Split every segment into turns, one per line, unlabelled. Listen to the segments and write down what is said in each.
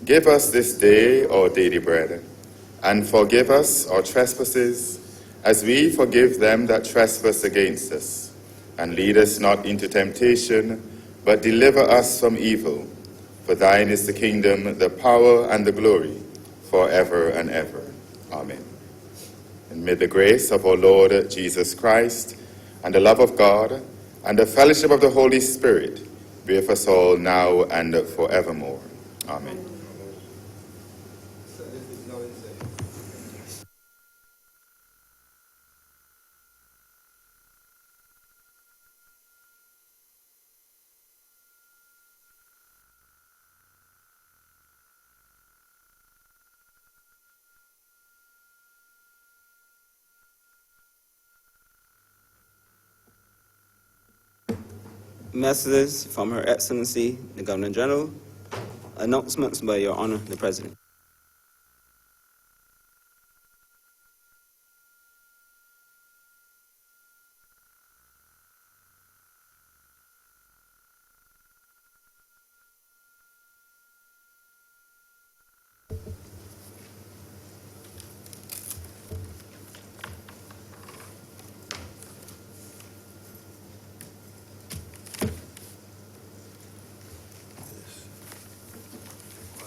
Give us this day our daily bread, and forgive us our trespasses, as we forgive them that trespass against us. And lead us not into temptation, but deliver us from evil. For thine is the kingdom, the power, and the glory, forever and ever. Amen. And may the grace of our Lord Jesus Christ, and the love of God, and the fellowship of the Holy Spirit be with us all now and forevermore. Amen.
Messages from Her Excellency, the Governor General. Announcements by Your Honor, the President.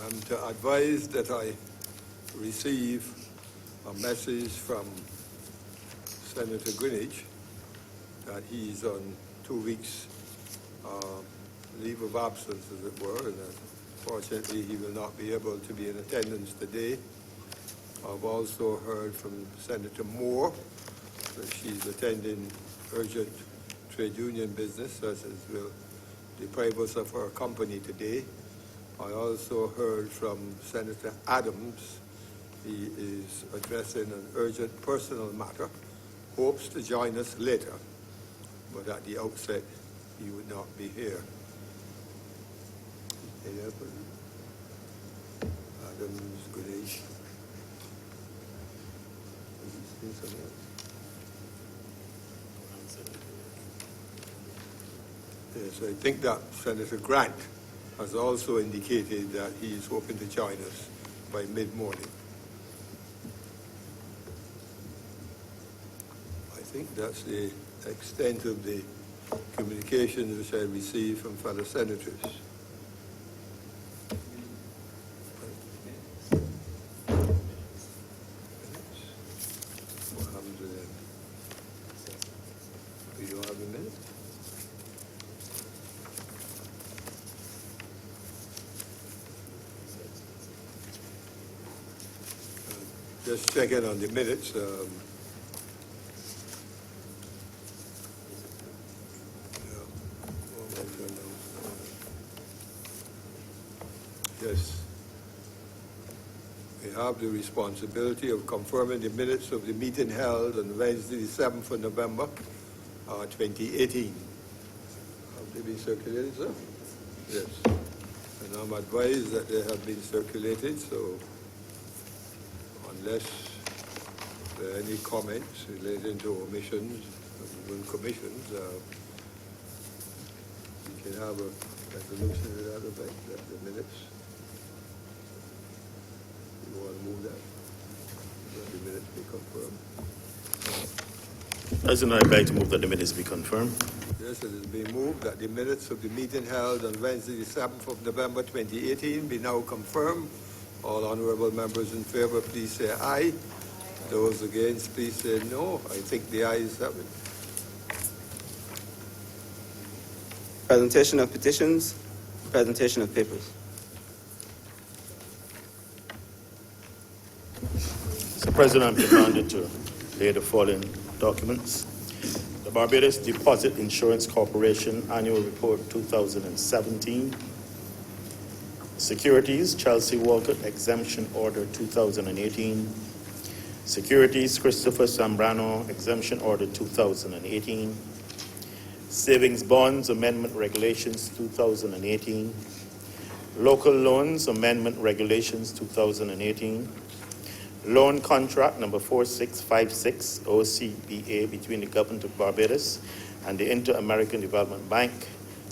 I'm to advise that I receive a message from Senator Greenwich that he's on 2 weeks leave of absence, as it were, and that fortunately he will not be able to be in attendance today. I've also heard from Senator Moore that she's attending urgent trade union business, as will deprive us of her company today. I also heard from Senator Adams. He is addressing an urgent personal matter, hopes to join us later, but at the outset, he would not be here. Adams, Ganesh. Yes, I think that Senator Grant has also indicated that he is hoping to join us by mid-morning. I think that's the extent of the communications which I received from fellow senators. What happens with them? You don't have a minute? Just checking on the minutes. Yes. We have the responsibility of confirming the minutes of the meeting held on Wednesday, the 7th of November, 2018. Have they been circulated, sir? Yes. And I'm advised that they have been circulated, so unless there are any comments relating to omissions and commissions, we can have a resolution to that effect, that the minutes. You want to move that? Let the minutes be confirmed.
President, I'd like to move that the minutes be confirmed.
Yes, it has been moved that the minutes of the meeting held on Wednesday, the 7th of November, 2018 be now confirmed. All honourable members in favour, please say aye. Those against, please say no. I think the ayes have it.
Presentation of petitions, presentation of papers.
Mr. President, I'm commanded to lay the following documents. The Barbados Deposit Insurance Corporation Annual Report 2017. Securities Chelsea Walcott Exemption Order 2018. Securities Christopher Zambrano Exemption Order 2018. Savings Bonds Amendment Regulations 2018. Local Loans Amendment Regulations 2018. Loan Contract number 4656 OCBA between the Government of Barbados and the Inter-American Development Bank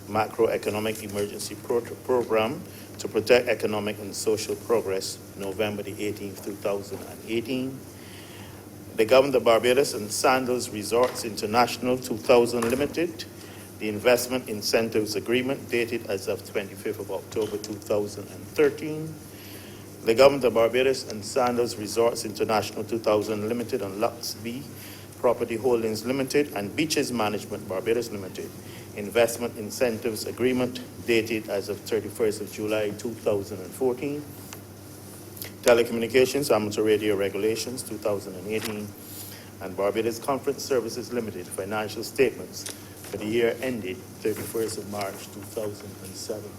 Macroeconomic Emergency Program to protect economic and social progress, November the 18th, 2018. The Government of Barbados and Sandals Resorts International 2000 Limited, the Investment Incentives Agreement dated as of 25th of October 2013. The Government of Barbados and Sandals Resorts International 2000 Limited and Lux B Property Holdings Limited and Beaches Management Barbados Limited, Investment Incentives Agreement dated as of 31st of July 2014. Telecommunications Amateur Radio Regulations 2018 and Barbados Conference Services Limited financial statements for the year ended 31st of March 2017.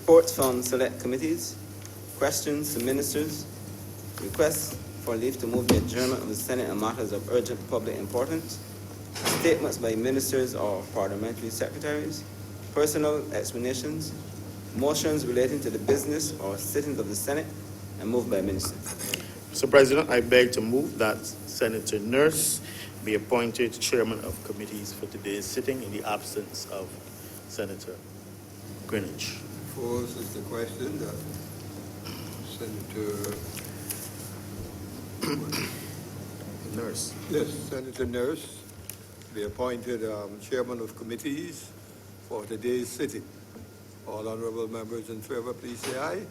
Reports from select committees, questions to ministers, requests for leave to move the adjournment of the Senate on matters of urgent public importance, statements by ministers or parliamentary secretaries, personal explanations, motions relating to the business or sittings of the Senate, and moved by ministers.
Mr. President, I beg to move that Senator Nurse be appointed chairman of committees for today's sitting in the absence of Senator Greenwich.
Fourth is the question that Senator
Nurse.
Yes, Senator Nurse be appointed chairman of committees for today's sitting. All honourable members in favour, please say aye.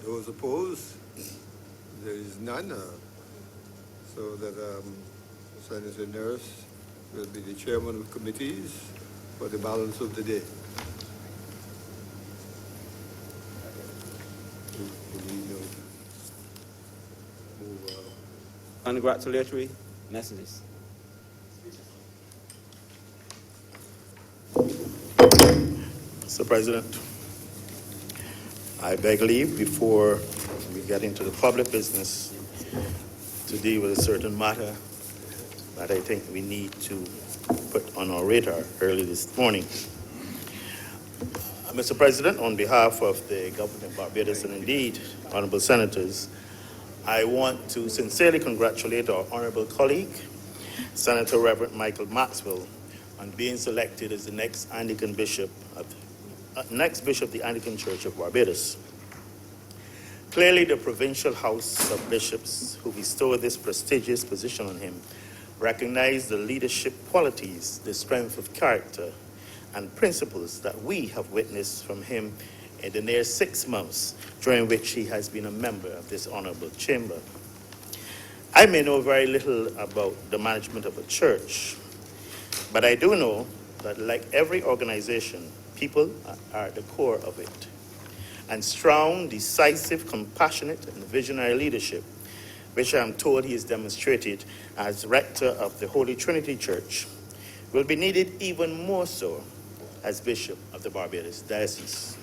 Those opposed? There is none. So that Senator Nurse will be the chairman of committees for the balance of the day.
Congratulatory messages.
Mr. President, I beg leave before we get into the public business to deal with a certain matter that I think we need to put on our radar early this morning. Mr. President, on behalf of the Government of Barbados and indeed honorable senators, I want to sincerely congratulate our honorable colleague, Senator Reverend Michael Maxwell, on being selected as the next bishop of the Anglican Church of Barbados. Clearly, the Provincial House of Bishops who bestowed this prestigious position on him recognize the leadership qualities, the strength of character, and principles that we have witnessed from him in the near 6 months during which he has been a member of this honorable chamber. I may know very little about the management of a church, but I do know that like every organization, people are at the core of it. And strong, decisive, compassionate, and visionary leadership, which I am told he has demonstrated as rector of the Holy Trinity Church, will be needed even more so as Bishop of the Barbados Diocese.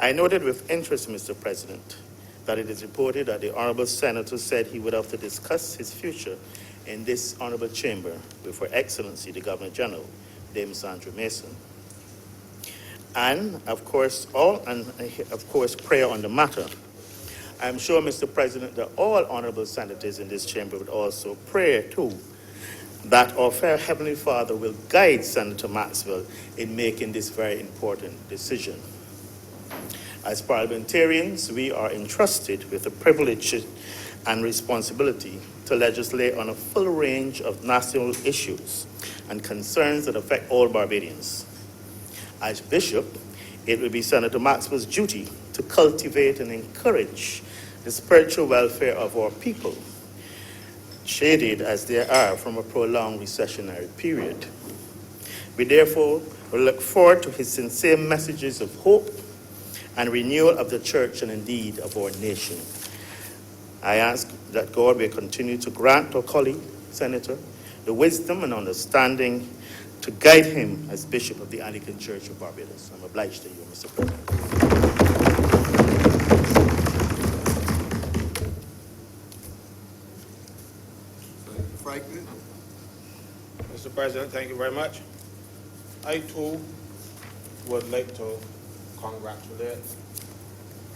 I noted with interest, Mr. President, that it is reported that the Honourable Senator said he would have to discuss his future in this Honourable Chamber with Her Excellency, the Governor General, Dame Sandra Mason. And, of course, prayer on the matter. I'm sure, Mr. President, that all Honourable Senators in this chamber would also pray, too, that our fair Heavenly Father will guide Senator Maxwell in making this very important decision. As parliamentarians, we are entrusted with the privilege and responsibility to legislate on a full range of national issues and concerns that affect all Barbadians. As Bishop, it will be Senator Maxwell's duty to cultivate and encourage the spiritual welfare of our people, shaded as they are from a prolonged recessionary period. We therefore will look forward to his sincere messages of hope and renewal of the church and indeed of our nation. I ask that God will continue to grant our colleague, Senator, the wisdom and understanding to guide him as Bishop of the Anglican Church of Barbados. I'm obliged to you, Mr. President.
Franklin.
Mr. President, thank you very much. I too would like to congratulate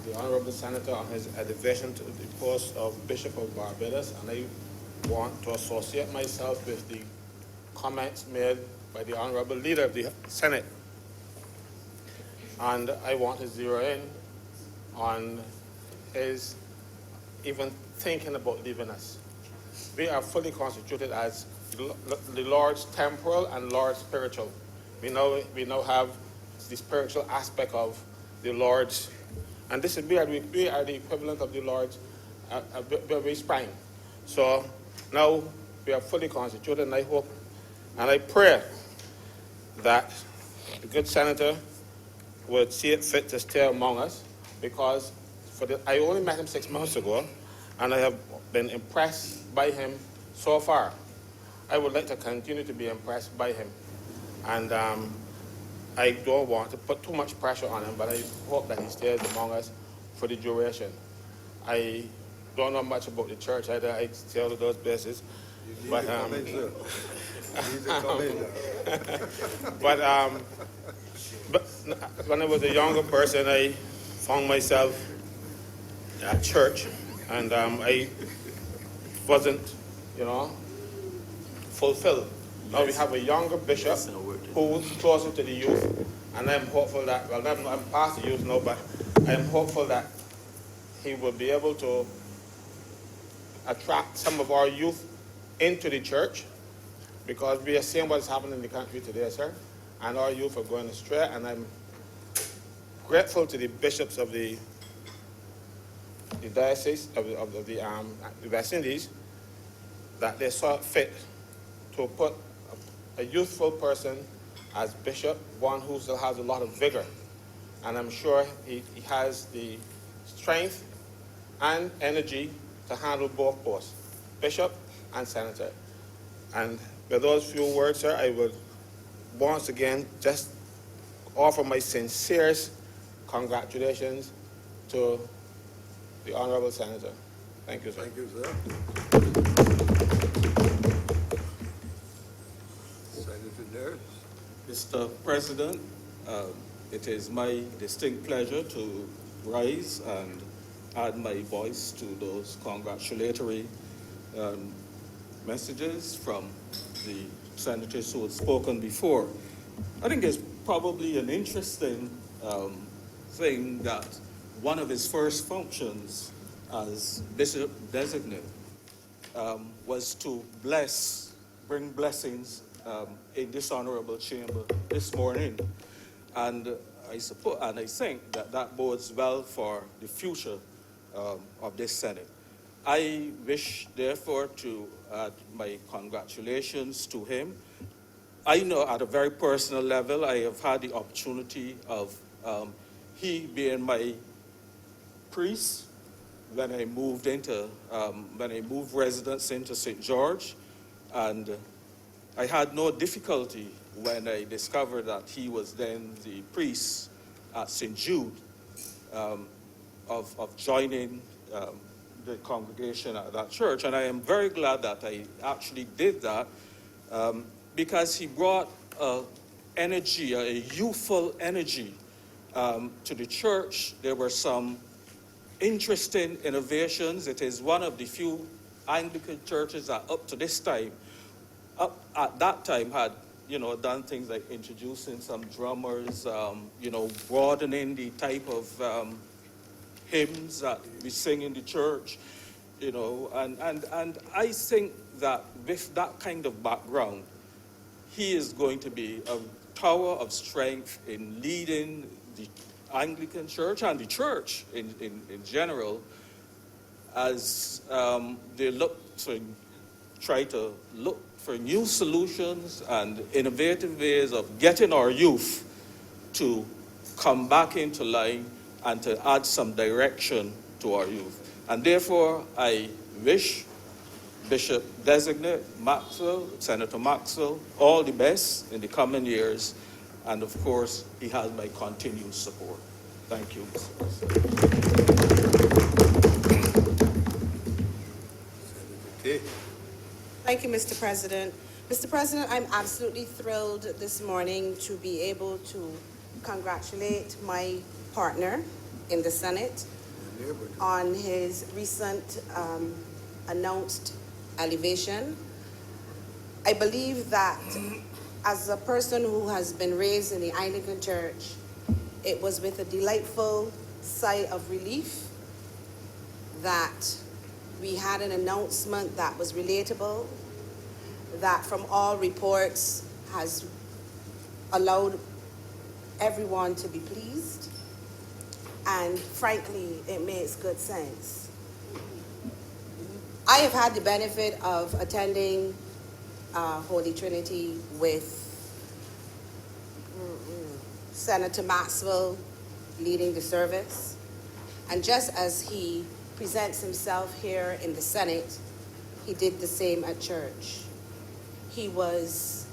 the Honourable Senator on his elevation to the post of Bishop of Barbados, and I want to associate myself with the comments made by the Honourable Leader of the Senate. And I want to zero in on his even thinking about leaving us. We are fully constituted as the Lord's temporal and Lord's spiritual. We now have the spiritual aspect of the Lord's, and this is we are the equivalent of the Lord's very spine. So now we are fully constituted, and I hope and I pray that the good senator would see it fit to stay among us, because I only met him 6 months ago, and I have been impressed by him so far. I would like to continue to be impressed by him, and I don't want to put too much pressure on him, but I hope that he stays among us for the duration. I don't know much about the church either. I stay out of those places. But when I was a younger person, I found myself at church, and I wasn't, fulfilled. Now we have a younger bishop who's closer to the youth, and I'm hopeful that, well, I'm past the youth now, but I'm hopeful that he will be able to attract some of our youth into the church, because we are seeing what's happening in the country today, sir, and our youth are going astray, and I'm grateful to the bishops of the diocese of the West Indies that they saw fit to put a youthful person as bishop, one who still has a lot of vigor, and I'm sure he has the strength and energy to handle both posts, bishop and senator. And with those few words, sir, I would once again just offer my sincerest congratulations to the Honourable Senator. Thank you, sir.
Thank you, sir. Senator Nares.
Mr. President, it is my distinct pleasure to rise and add my voice to those congratulatory messages from the senators who have spoken before. I think it's probably an interesting thing that one of his first functions as bishop designate was to bring blessings in this honorable chamber this morning, and I think that bodes well for the future of this Senate. I wish, therefore, to add my congratulations to him. I know at a very personal level, I have had the opportunity of he being my priest when I moved residence into St. George, and I had no difficulty when I discovered that he was then the priest at St. Jude of joining the congregation at that church. And I am very glad that I actually did that because he brought energy, a youthful energy to the church. There were some interesting innovations. It is one of the few Anglican churches that up at that time had, done things like introducing some drummers, broadening the type of hymns that we sing in the church, and I think that with that kind of background, he is going to be a tower of strength in leading the Anglican Church and the church in general as they try to look for new solutions and innovative ways of getting our youth to come back into line and to add some direction to our youth. And therefore, I wish Bishop Designate Maxwell, Senator Maxwell, all the best in the coming years. And of course, he has my continued support. Thank you, Mr. President.
Thank you, Mr. President. Mr. President, I'm absolutely thrilled this morning to be able to congratulate my partner in the Senate on his recent announced elevation. I believe that As a person who has been raised in the Anglican Church, it was with a delightful sigh of relief that we had an announcement that was relatable, that from all reports has allowed everyone to be pleased, and frankly, it makes good sense. I have had the benefit of attending Holy Trinity with Senator Maxwell leading the service, and just as he presents himself here in the Senate, he did the same at church. He was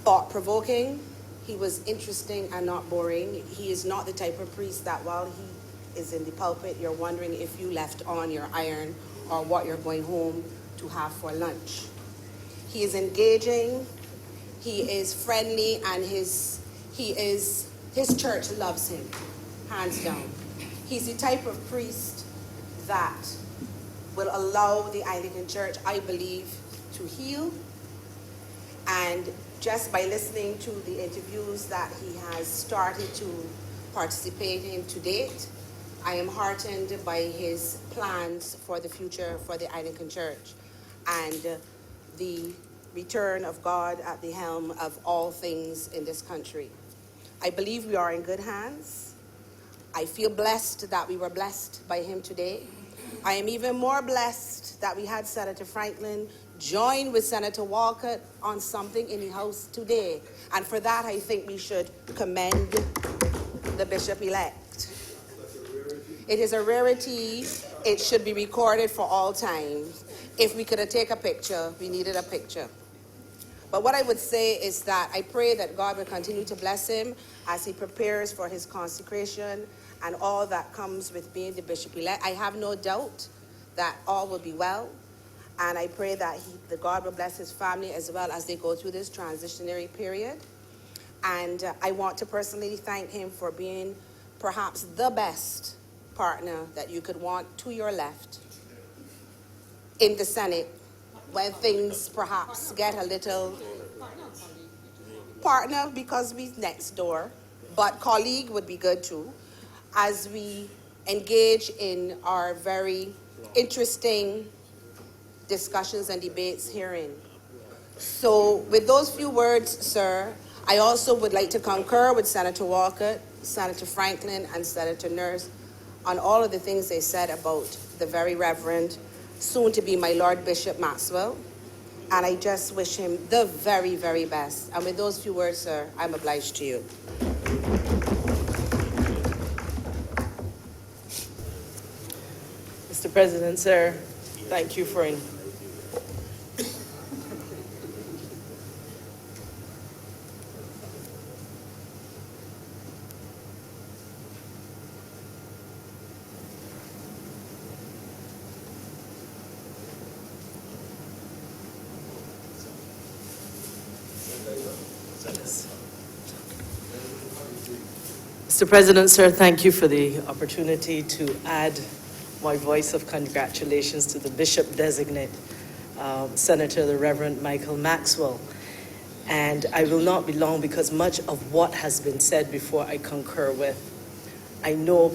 thought-provoking, he was interesting and not boring. He is not the type of priest that while he is in the pulpit, you're wondering if you left on your iron or what you're going home to have for lunch. He is engaging, he is friendly, and his church loves him, hands down. He's the type of priest that will allow the Anglican Church, I believe, to heal. And just by listening to the interviews that he has started to participate in to date, I am heartened by his plans for the future for the Anglican Church and the return of God at the helm of all things in this country. I believe we are in good hands. I feel blessed that we were blessed by him today. I am even more blessed that we had Senator Franklin join with Senator Walcott on something in the House today. And for that, I think we should commend the Bishop-elect. It is a rarity. It should be recorded for all time. If we could take a picture, we needed a picture. But what I would say is that I pray that God will continue to bless him as he prepares for his consecration and all that comes with being the bishop-elect. I have no doubt that all will be well. And I pray that God will bless his family as well as they go through this transitionary period. And I want to personally thank him for being perhaps the best partner that you could want to your left in the Senate when things perhaps get a little partner because we're next door, but colleague would be good too, as we engage in our very interesting discussions and debates herein. So with those few words, sir, I also would like to concur with Senator Walcott, Senator Franklin, and Senator Nurse on all of the things they said about the very Reverend, soon to be my Lord Bishop Maxwell. And I just wish him the very, very best. And with those few words, sir, I'm obliged to you.
Mr. President, sir, thank you for Mr. President, sir, thank you for the opportunity to add my voice of congratulations to the Bishop-designate, Senator the Reverend Michael Maxwell. And I will not be long because much of what has been said before I concur with. I know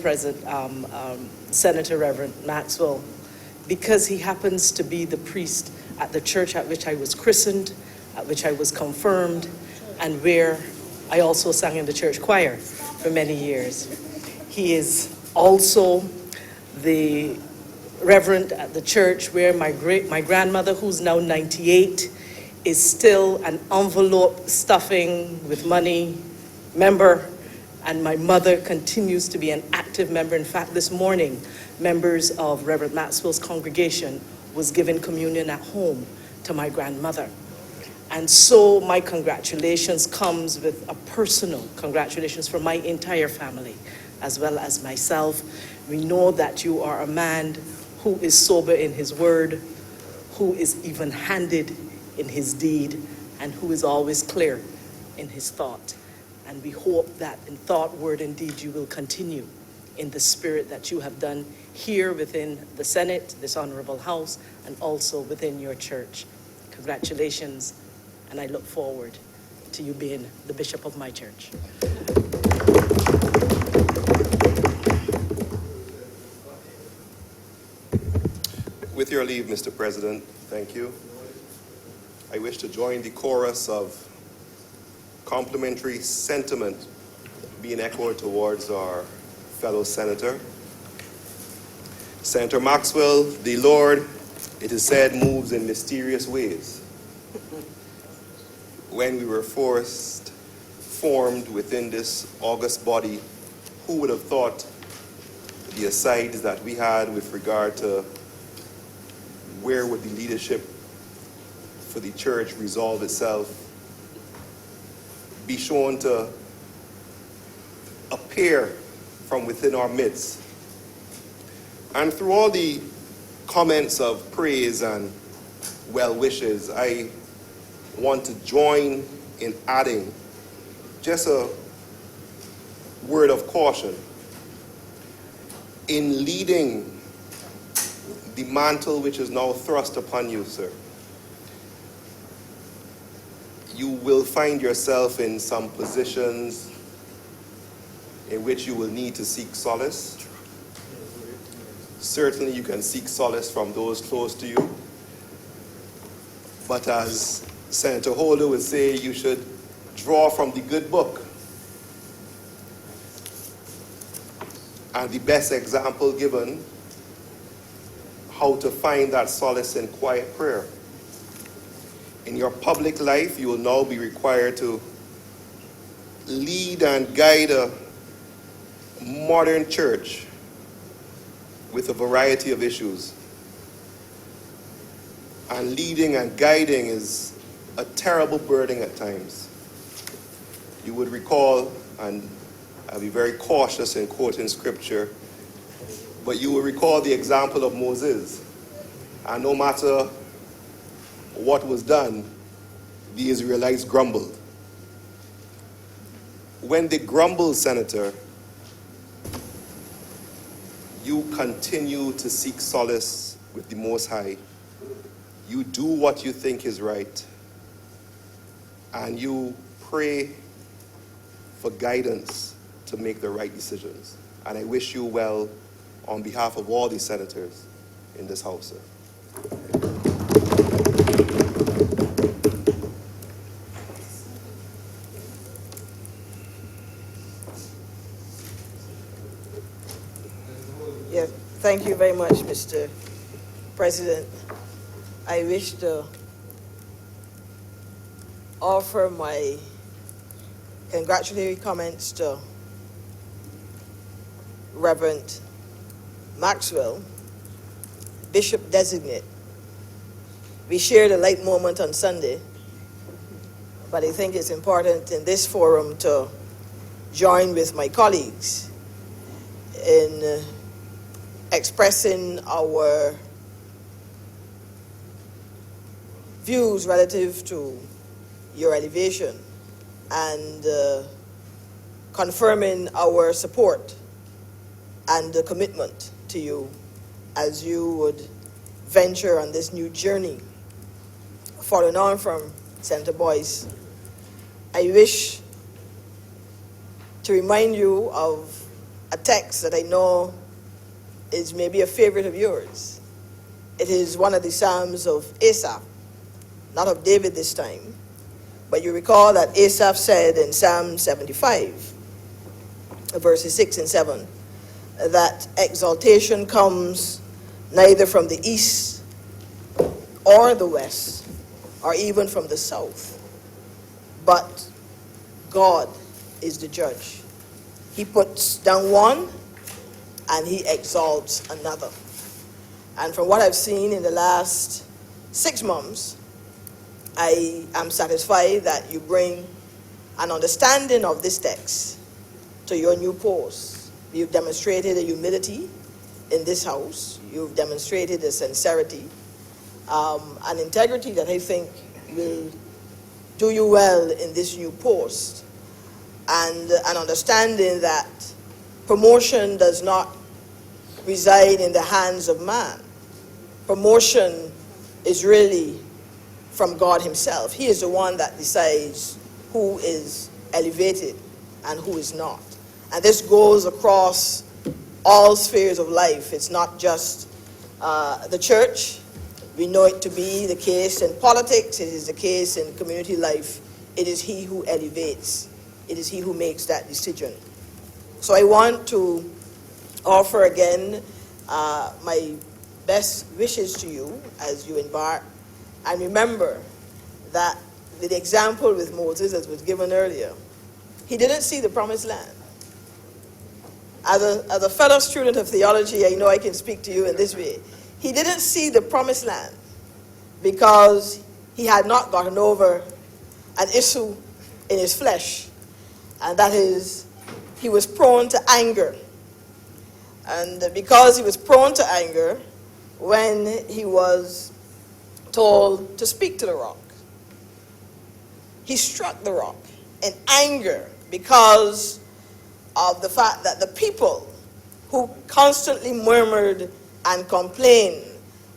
Senator Reverend Maxwell because he happens to be the priest at the church at which I was christened, at which I was confirmed, and where I also sang in the church choir for many years. He is also the reverend at the church where my grandmother, who's now 98, is still an envelope stuffing with money member, and my mother continues to be an active member. In fact, this morning, members of Reverend Maxwell's congregation was given communion at home to my grandmother. And so my congratulations comes with a personal congratulations for my entire family, as well as myself. We know that you are a man who is sober in his word, who is even-handed in his deed, and who is always clear in his thought. And we hope that in thought, word, and deed, you will continue in the spirit that you have done here within the Senate, this honorable house, and also within your church. Congratulations, and I look forward to you being the bishop of my church.
With your leave, Mr. President, thank you. I wish to join the chorus of complimentary sentiment being echoed towards our fellow senator. Senator Maxwell, the Lord, it is said, moves in mysterious ways. When we were formed within this august body, who would have thought the asides that we had with regard to where would the leadership for the church resolve itself be shown to appear from within our midst. And through all the comments of praise and well wishes, I want to join in adding just a word of caution in leading the mantle which is now thrust upon you, sir. You will find yourself in some positions in which you will need to seek solace. Certainly you can seek solace from those close to you. But as Senator Holder would say, you should draw from the good book. And the best example given how to find that solace in quiet prayer. In your public life, you will now be required to lead and guide a modern church with a variety of issues. And leading and guiding is a terrible burden at times. You would recall, and I'll be very cautious in quoting scripture, but you will recall the example of Moses. And no matter what was done, the Israelites grumbled. When they grumbled, Senator, you continue to seek solace with the Most High. You do what you think is right. And you pray for guidance to make the right decisions. And I wish you well on behalf of all the senators in this House, sir.
Yes, thank you very much, Mr. President. I wish to offer my congratulatory comments to Reverend Maxwell, Bishop Designate. We shared a light moment on Sunday, but I think it's important in this forum to join with my colleagues in expressing our views relative to your elevation and confirming our support and the commitment to you as you would venture on this new journey. Following on from Senator Boyce, I wish to remind you of a text that I know is maybe a favorite of yours. It is one of the Psalms of Asaph, not of David this time, but you recall that Asaph said in Psalm 75, verses 6 and 7, that exaltation comes neither from the east or the west, or even from the south, but God is the judge. He puts down one and he exalts another. And from what I've seen in the last 6 months, I am satisfied that you bring an understanding of this text to your new post. You've demonstrated a humility in this House. You've demonstrated a sincerity, an integrity that I think will do you well in this new post, and an understanding that promotion does not reside in the hands of man. Promotion is really from God himself. He is the one that decides who is elevated and who is not. And this goes across all spheres of life. It's not just the church. We know it to be the case in politics. It is the case in community life. It is he who elevates. It is he who makes that decision. So I want to offer again my best wishes to you as you embark. And remember that the example with Moses, as was given earlier, he didn't see the promised land. As a fellow student of theology, I know I can speak to you in this way. He didn't see the promised land because he had not gotten over an issue in his flesh, and that is, he was prone to anger. And because he was prone to anger, when he was told to speak to the rock, he struck the rock in anger because of the fact that the people who constantly murmured and complained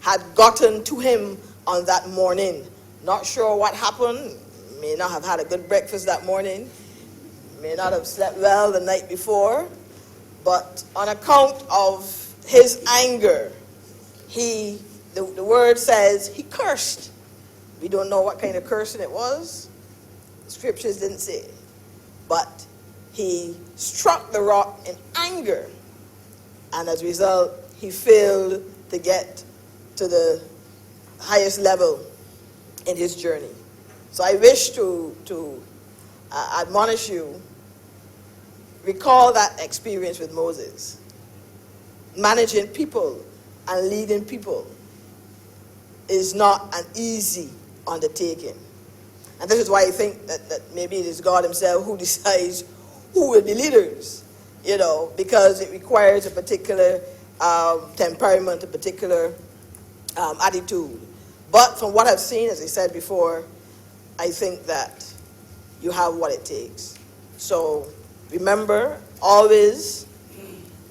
had gotten to him on that morning. Not sure what happened, may not have had a good breakfast that morning, may not have slept well the night before, but on account of his anger, the word says he cursed. We don't know what kind of cursing it was. The scriptures didn't say. But he struck the rock in anger, and as a result, he failed to get to the highest level in his journey. So I wish to admonish you, recall that experience with Moses. Managing people and leading people is not an easy undertaking. And this is why I think that maybe it is God himself who decides who will be leaders, because it requires a particular temperament, a particular attitude. But from what I've seen, as I said before, I think that you have what it takes. So remember always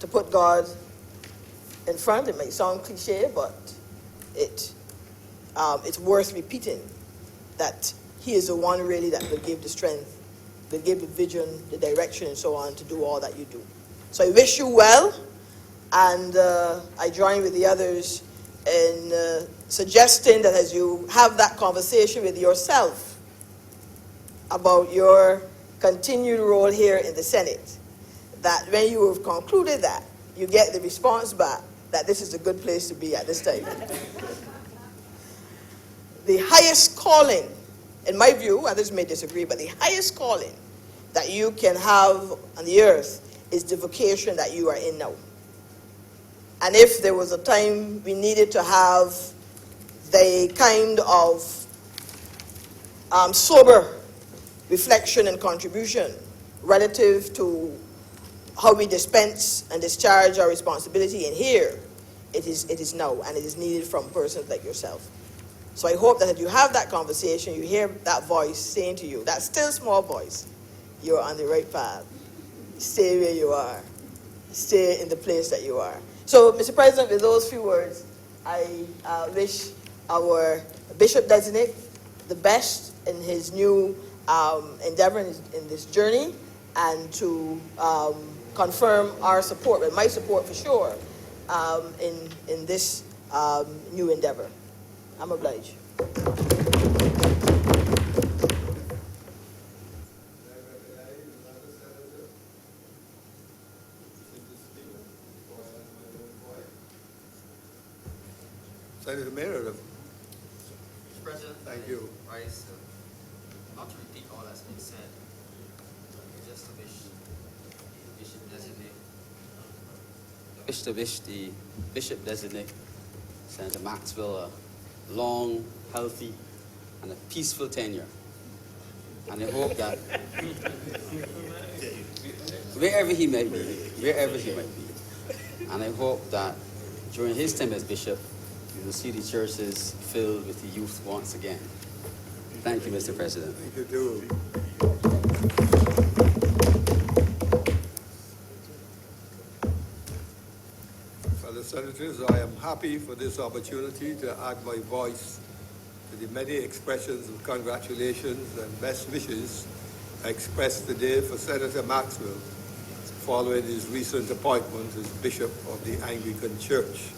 to put God in front. It may sound cliche, but it's worth repeating that he is the one really that will give the strength, will give the vision, the direction, and so on to do all that you do. So I wish you well, and I join with the others in suggesting that as you have that conversation with yourself about your continued role here in the Senate, that when you have concluded that, you get the response back that this is a good place to be at this time. The highest calling, in my view, others may disagree, but the highest calling that you can have on the earth is the vocation that you are in now. And if there was a time we needed to have the kind of sober reflection and contribution relative to how we dispense and discharge our responsibility in here, it is now, and it is needed from persons like yourself. So I hope that if you have that conversation, you hear that voice saying to you, that still small voice, you're on the right path. Stay where you are. Stay in the place that you are. So, Mr. President, with those few words, I wish our Bishop Designate the best in his new endeavor in this journey, and to confirm our support, and my support for sure, in this new endeavor. I'm obliged.
Senator Mayor.
Mr. President,
Thank you.
Rice, not to repeat all that's been said, just to wish the Bishop Designate, Senator Maxwell, a long, healthy, and a peaceful tenure. And I hope that wherever he may be, and I hope that during his time as bishop, you will see the churches filled with the youth once again. Thank you, Mr. President.
Thank you, too. Fellow senators, I am happy for this opportunity to add my voice to the many expressions of congratulations and best wishes expressed today for Senator Maxwell following his recent appointment as Bishop of the Anglican Church.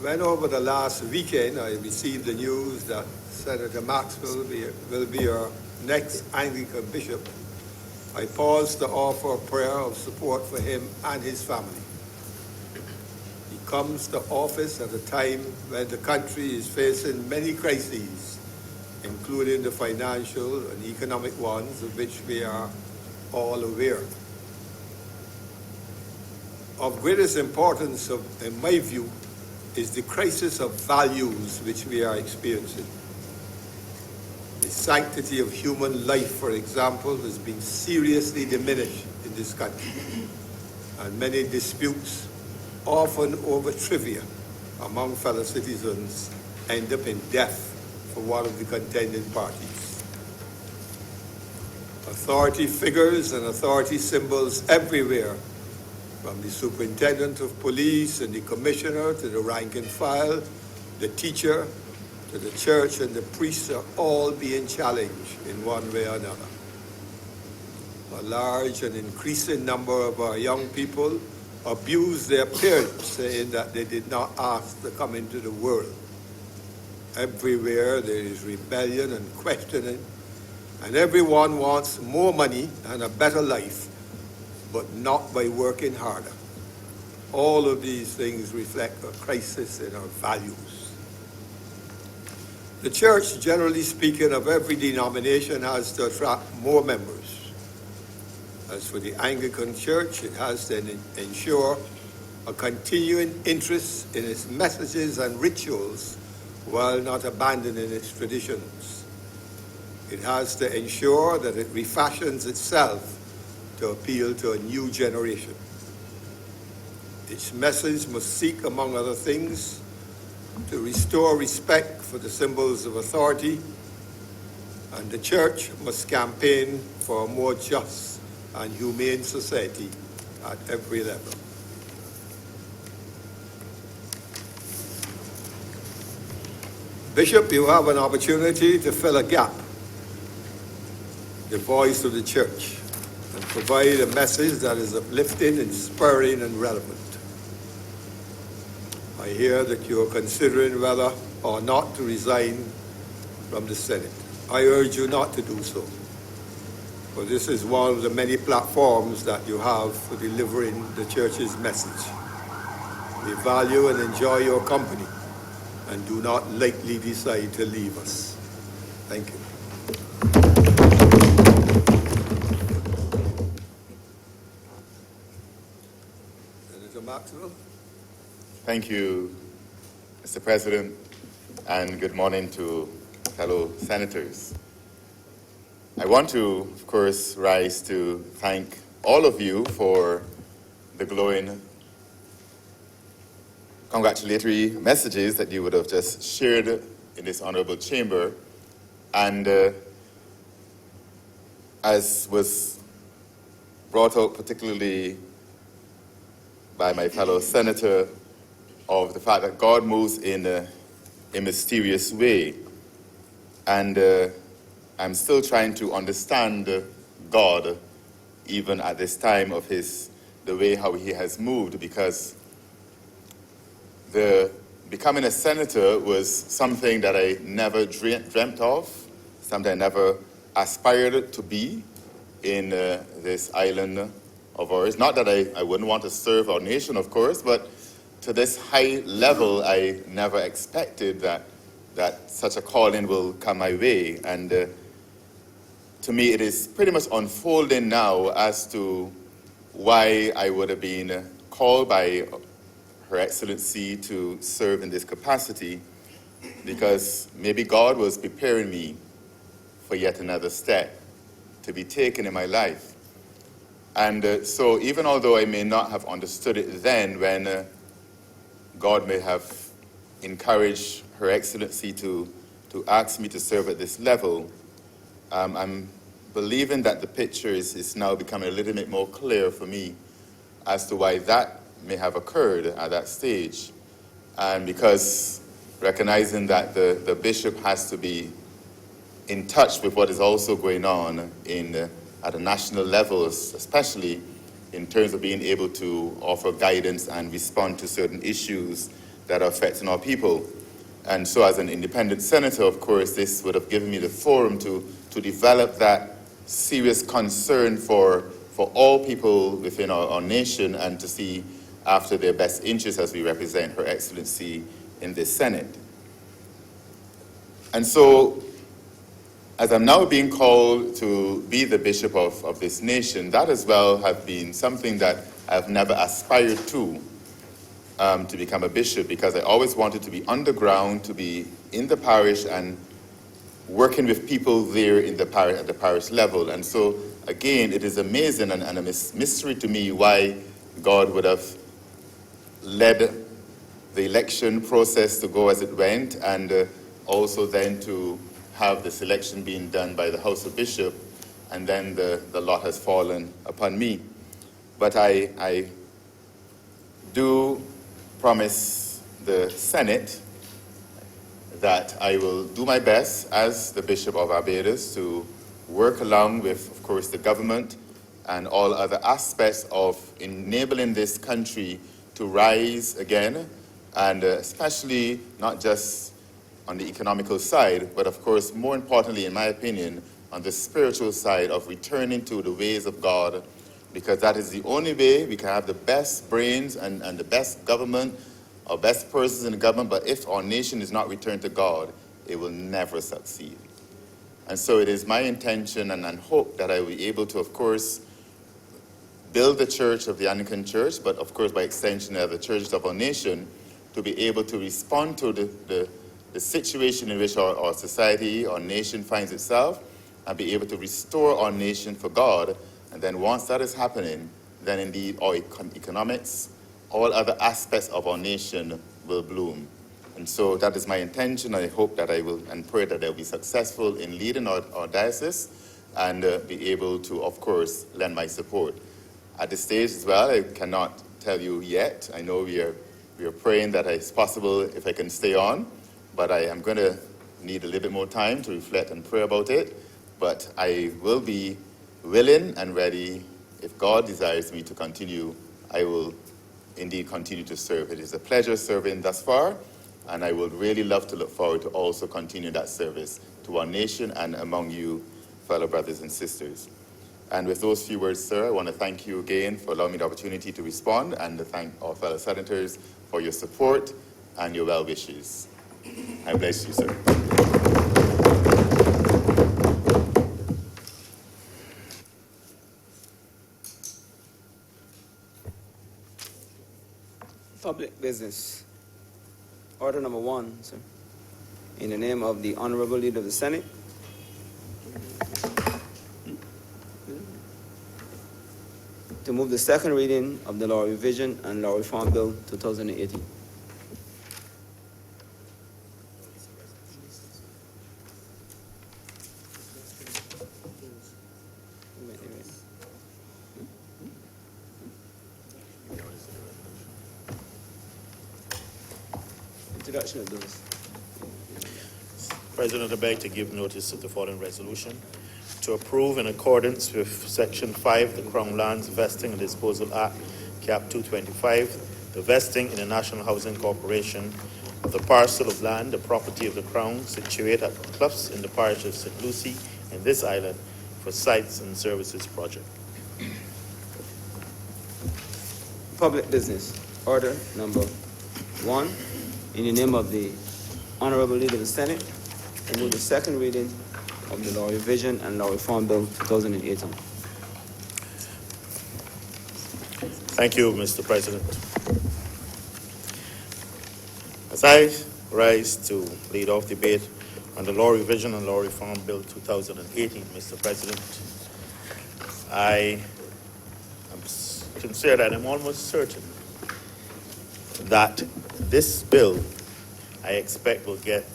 When over the last weekend I received the news that Senator Maxwell will be our next Anglican bishop, I paused to offer a prayer of support for him and his family. He comes to office at a time when the country is facing many crises, including the financial and economic ones of which we are all aware. Of greatest importance, in my view, is the crisis of values which we are experiencing. The sanctity of human life, for example, has been seriously diminished in this country, and many disputes, often over trivia among fellow citizens, end up in death for one of the contending parties. Authority figures and authority symbols everywhere, from the superintendent of police and the commissioner to the rank and file, the teacher, to the church and the priests, are all being challenged in one way or another. A large and increasing number of our young people abuse their parents, saying that they did not ask to come into the world. Everywhere there is rebellion and questioning, and everyone wants more money and a better life, but not by working harder. All of these things reflect a crisis in our values. The church, generally speaking, of every denomination has to attract more members. As for the Anglican Church, it has to ensure a continuing interest in its messages and rituals while not abandoning its traditions. It has to ensure that it refashions itself to appeal to a new generation. Its message must seek, among other things, to restore respect for the symbols of authority, and the church must campaign for a more just and humane society at every level. Bishop, you have an opportunity to fill a gap, the voice of the church, and provide a message that is uplifting, inspiring, and relevant. I hear that you are considering whether or not to resign from the Senate. I urge you not to do so, for this is one of the many platforms that you have for delivering the church's message. We value and enjoy your company, and do not lightly decide to leave us. Thank you. Senator Maxwell.
Thank you, Mr. President, and good morning to fellow senators. I want to, of course, rise to thank all of you for the glowing congratulatory messages that you would have just shared in this honorable chamber. And as was brought out particularly by my fellow senator, of the fact that God moves in a mysterious way. And I'm still trying to understand God, even at this time of the way how he has moved, because becoming a senator was something that I never dreamt of, something I never aspired to be in this island of ours. Not that I wouldn't want to serve our nation, of course, but to this high level, I never expected that such a calling will come my way. And to me, it is pretty much unfolding now as to why I would have been called by Her Excellency to serve in this capacity, because maybe God was preparing me for yet another step to be taken in my life. And so even although I may not have understood it then, when God may have encouraged Her Excellency to ask me to serve at this level, I'm believing that the picture is now becoming a little bit more clear for me as to why that may have occurred at that stage. And because recognizing that the bishop has to be in touch with what is also going on at a national level, especially in terms of being able to offer guidance and respond to certain issues that are affecting our people. And so as an independent senator, of course, this would have given me the forum to develop that serious concern for all people within our nation and to see after their best interests as we represent Her Excellency in this Senate. And so, as I'm now being called to be the bishop of this nation, that as well have been something that I've never aspired to become a bishop, because I always wanted to be underground, to be in the parish and working with people there in the parish, at the parish level. And so, again, it is amazing and a mystery to me why God would have led the election process to go as it went, and also then to have the selection being done by the House of Bishop, and then the lot has fallen upon me. But I do promise the Senate that I will do my best as the Bishop of Barbados to work along with, of course, the government and all other aspects of enabling this country to rise again, and especially not just on the economical side, but of course, more importantly, in my opinion, on the spiritual side of returning to the ways of God, because that is the only way we can have the best brains and the best government, or best persons in the government, but if our nation is not returned to God, it will never succeed. And so it is my intention and hope that I will be able to, of course, build the church of the Anglican Church, but of course by extension the churches of our nation, to be able to respond to the situation in which our society, our nation finds itself, and be able to restore our nation for God. And then once that is happening, then indeed our economics, all other aspects of our nation will bloom. And so that is my intention. I hope that I will, and pray that I will be successful in leading our diocese and be able to, of course, lend my support. At this stage as well, I cannot tell you yet. I know we are praying that it's possible if I can stay on, but I am going to need a little bit more time to reflect and pray about it. But I will be willing and ready. If God desires me to continue, I will indeed continue to serve. It is a pleasure serving thus far, and I would really love to look forward to also continue that service to our nation and among you, fellow brothers and sisters. And with those few words, sir, I want to thank you again for allowing me the opportunity to respond, and to thank our fellow senators for your support and your well wishes. I bless you, sir.
Public business. Order number 1, sir. In the name of the Honourable Leader of the Senate, to move the second reading of the Law Revision and Law Reform Bill 2018. Introduction of those.
President, I beg to give notice of the following resolution: to approve, in accordance with Section 5 of the Crown Lands Vesting and Disposal Act, Cap 225, the vesting in the National Housing Corporation of the parcel of land, the property of the Crown, situated at Cloughs in the parish of St. Lucie in this island, for sites and services project.
Public business. Order number 1. In the name of the Honourable Leader of the Senate, to move the second reading of the Law Revision and Law Reform Bill 2018.
Thank you, Mr. President. As I rise to lead off debate on the Law Revision and Law Reform Bill 2018, Mr. President, I am sincere that I'm almost certain that this bill, I expect, will get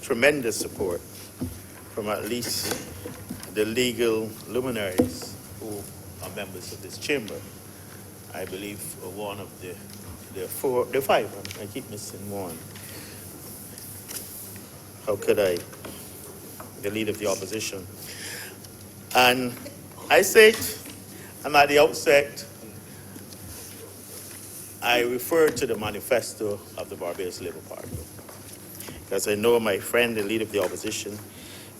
tremendous support from at least the legal luminaries who are members of this chamber. I believe one of the five, I keep missing one. How could I? The leader of the opposition. And I said, and at the outset, I referred to the manifesto of the Barbados Labour Party. Because I know my friend, the leader of the opposition,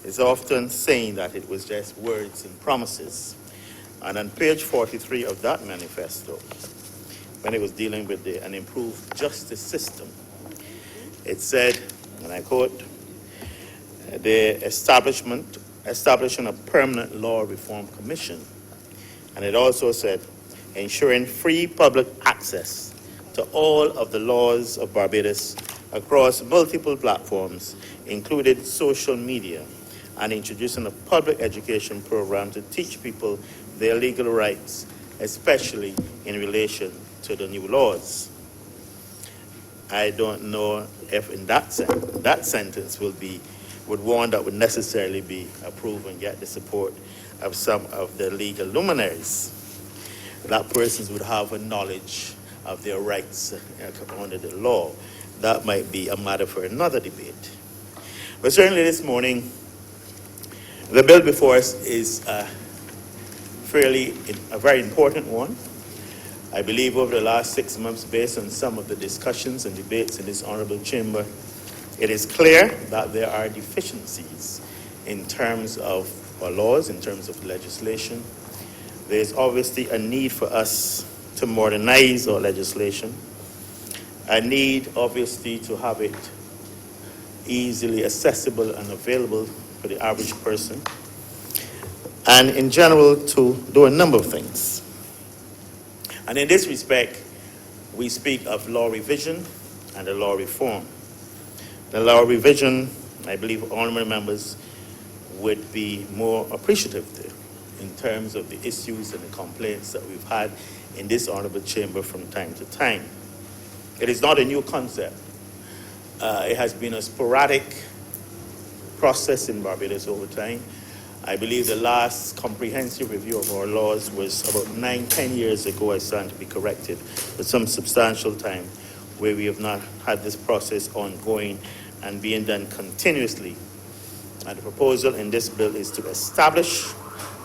is often saying that it was just words and promises. And on page 43 of that manifesto, when it was dealing with an improved justice system, it said, and I quote, the establishing a permanent law reform commission. And it also said, ensuring free public access to all of the laws of Barbados across multiple platforms, including social media, and introducing a public education program to teach people their legal rights, especially in relation to the new laws. I don't know if in that sentence would one that would necessarily be approved and get the support of some of the legal luminaries. That persons would have a knowledge of their rights under the law. That might be a matter for another debate. But certainly this morning, the bill before us is a very important one. I believe over the last 6 months, based on some of the discussions and debates in this honourable chamber, it is clear that there are deficiencies in terms of our laws, in terms of legislation. There is obviously a need for us to modernize our legislation, a need obviously to have it easily accessible and available for the average person, and in general to do a number of things. And in this respect, we speak of law revision and the law reform. The law revision, I believe honourable members would be more appreciative in terms of the issues and the complaints that we've had in this honourable chamber from time to time. It is not a new concept. It has been a sporadic process in Barbados over time. I believe the last comprehensive review of our laws was about 9-10 years ago. I stand to be corrected, but some substantial time where we have not had this process ongoing and being done continuously. And the proposal in this bill is to establish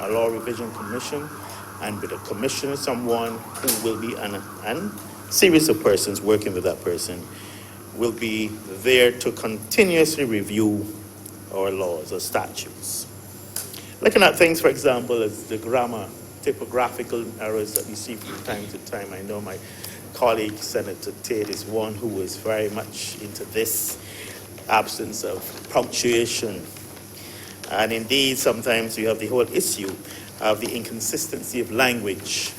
a law revision commission, and with a commissioner, someone who will be a series of persons working with that person will be there to continuously review our laws or statutes. Looking at things, for example, as the grammar, typographical errors that we see from time to time. I know my colleague, Senator Tate, is one who is very much into this absence of punctuation. And indeed, sometimes you have the whole issue of the inconsistency of language,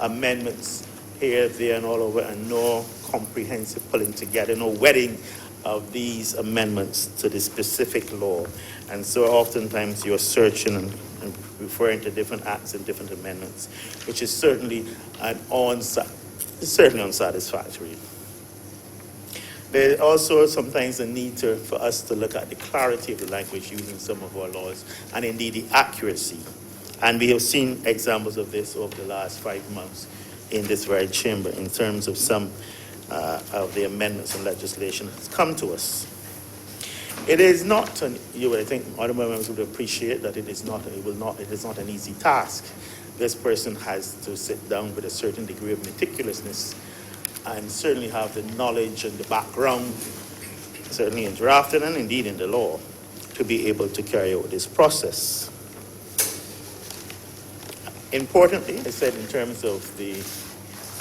amendments here, there, and all over, and no comprehensive pulling together, no wedding of these amendments to the specific law. And so oftentimes you're searching and referring to different acts and different amendments, which is certainly unsatisfactory. There's also sometimes a need for us to look at the clarity of the language used in some of our laws, and indeed the accuracy. And we have seen examples of this over the last 5 months in this very chamber in terms of some of the amendments and legislation that's come to us. It is not, I think honourable members would appreciate that it is not an easy task. This person has to sit down with a certain degree of meticulousness and certainly have the knowledge and the background, certainly in drafting and indeed in the law, to be able to carry out this process. Importantly, I said in terms of the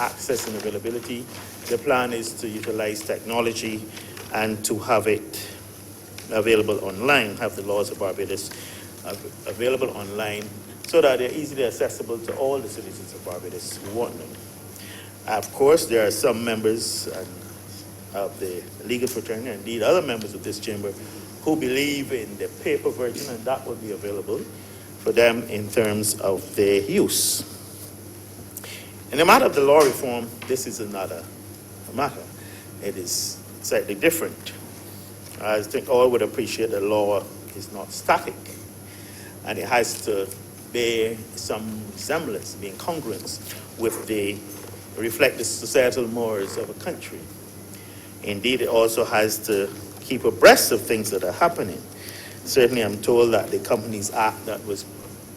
access and availability, the plan is to utilize technology and to have it available online, have the laws of Barbados available online so that they're easily accessible to all the citizens of Barbados who want them. Of course, there are some members of the legal fraternity, and indeed other members of this chamber, who believe in the paper version, and that will be available for them in terms of their use. In the matter of the law reform, this is another matter. It is slightly different. I think all would appreciate the law is not static, and it has to bear some resemblance, be in congruence with reflect the societal mores of a country. Indeed, it also has to keep abreast of things that are happening. Certainly, I'm told that the Companies Act that was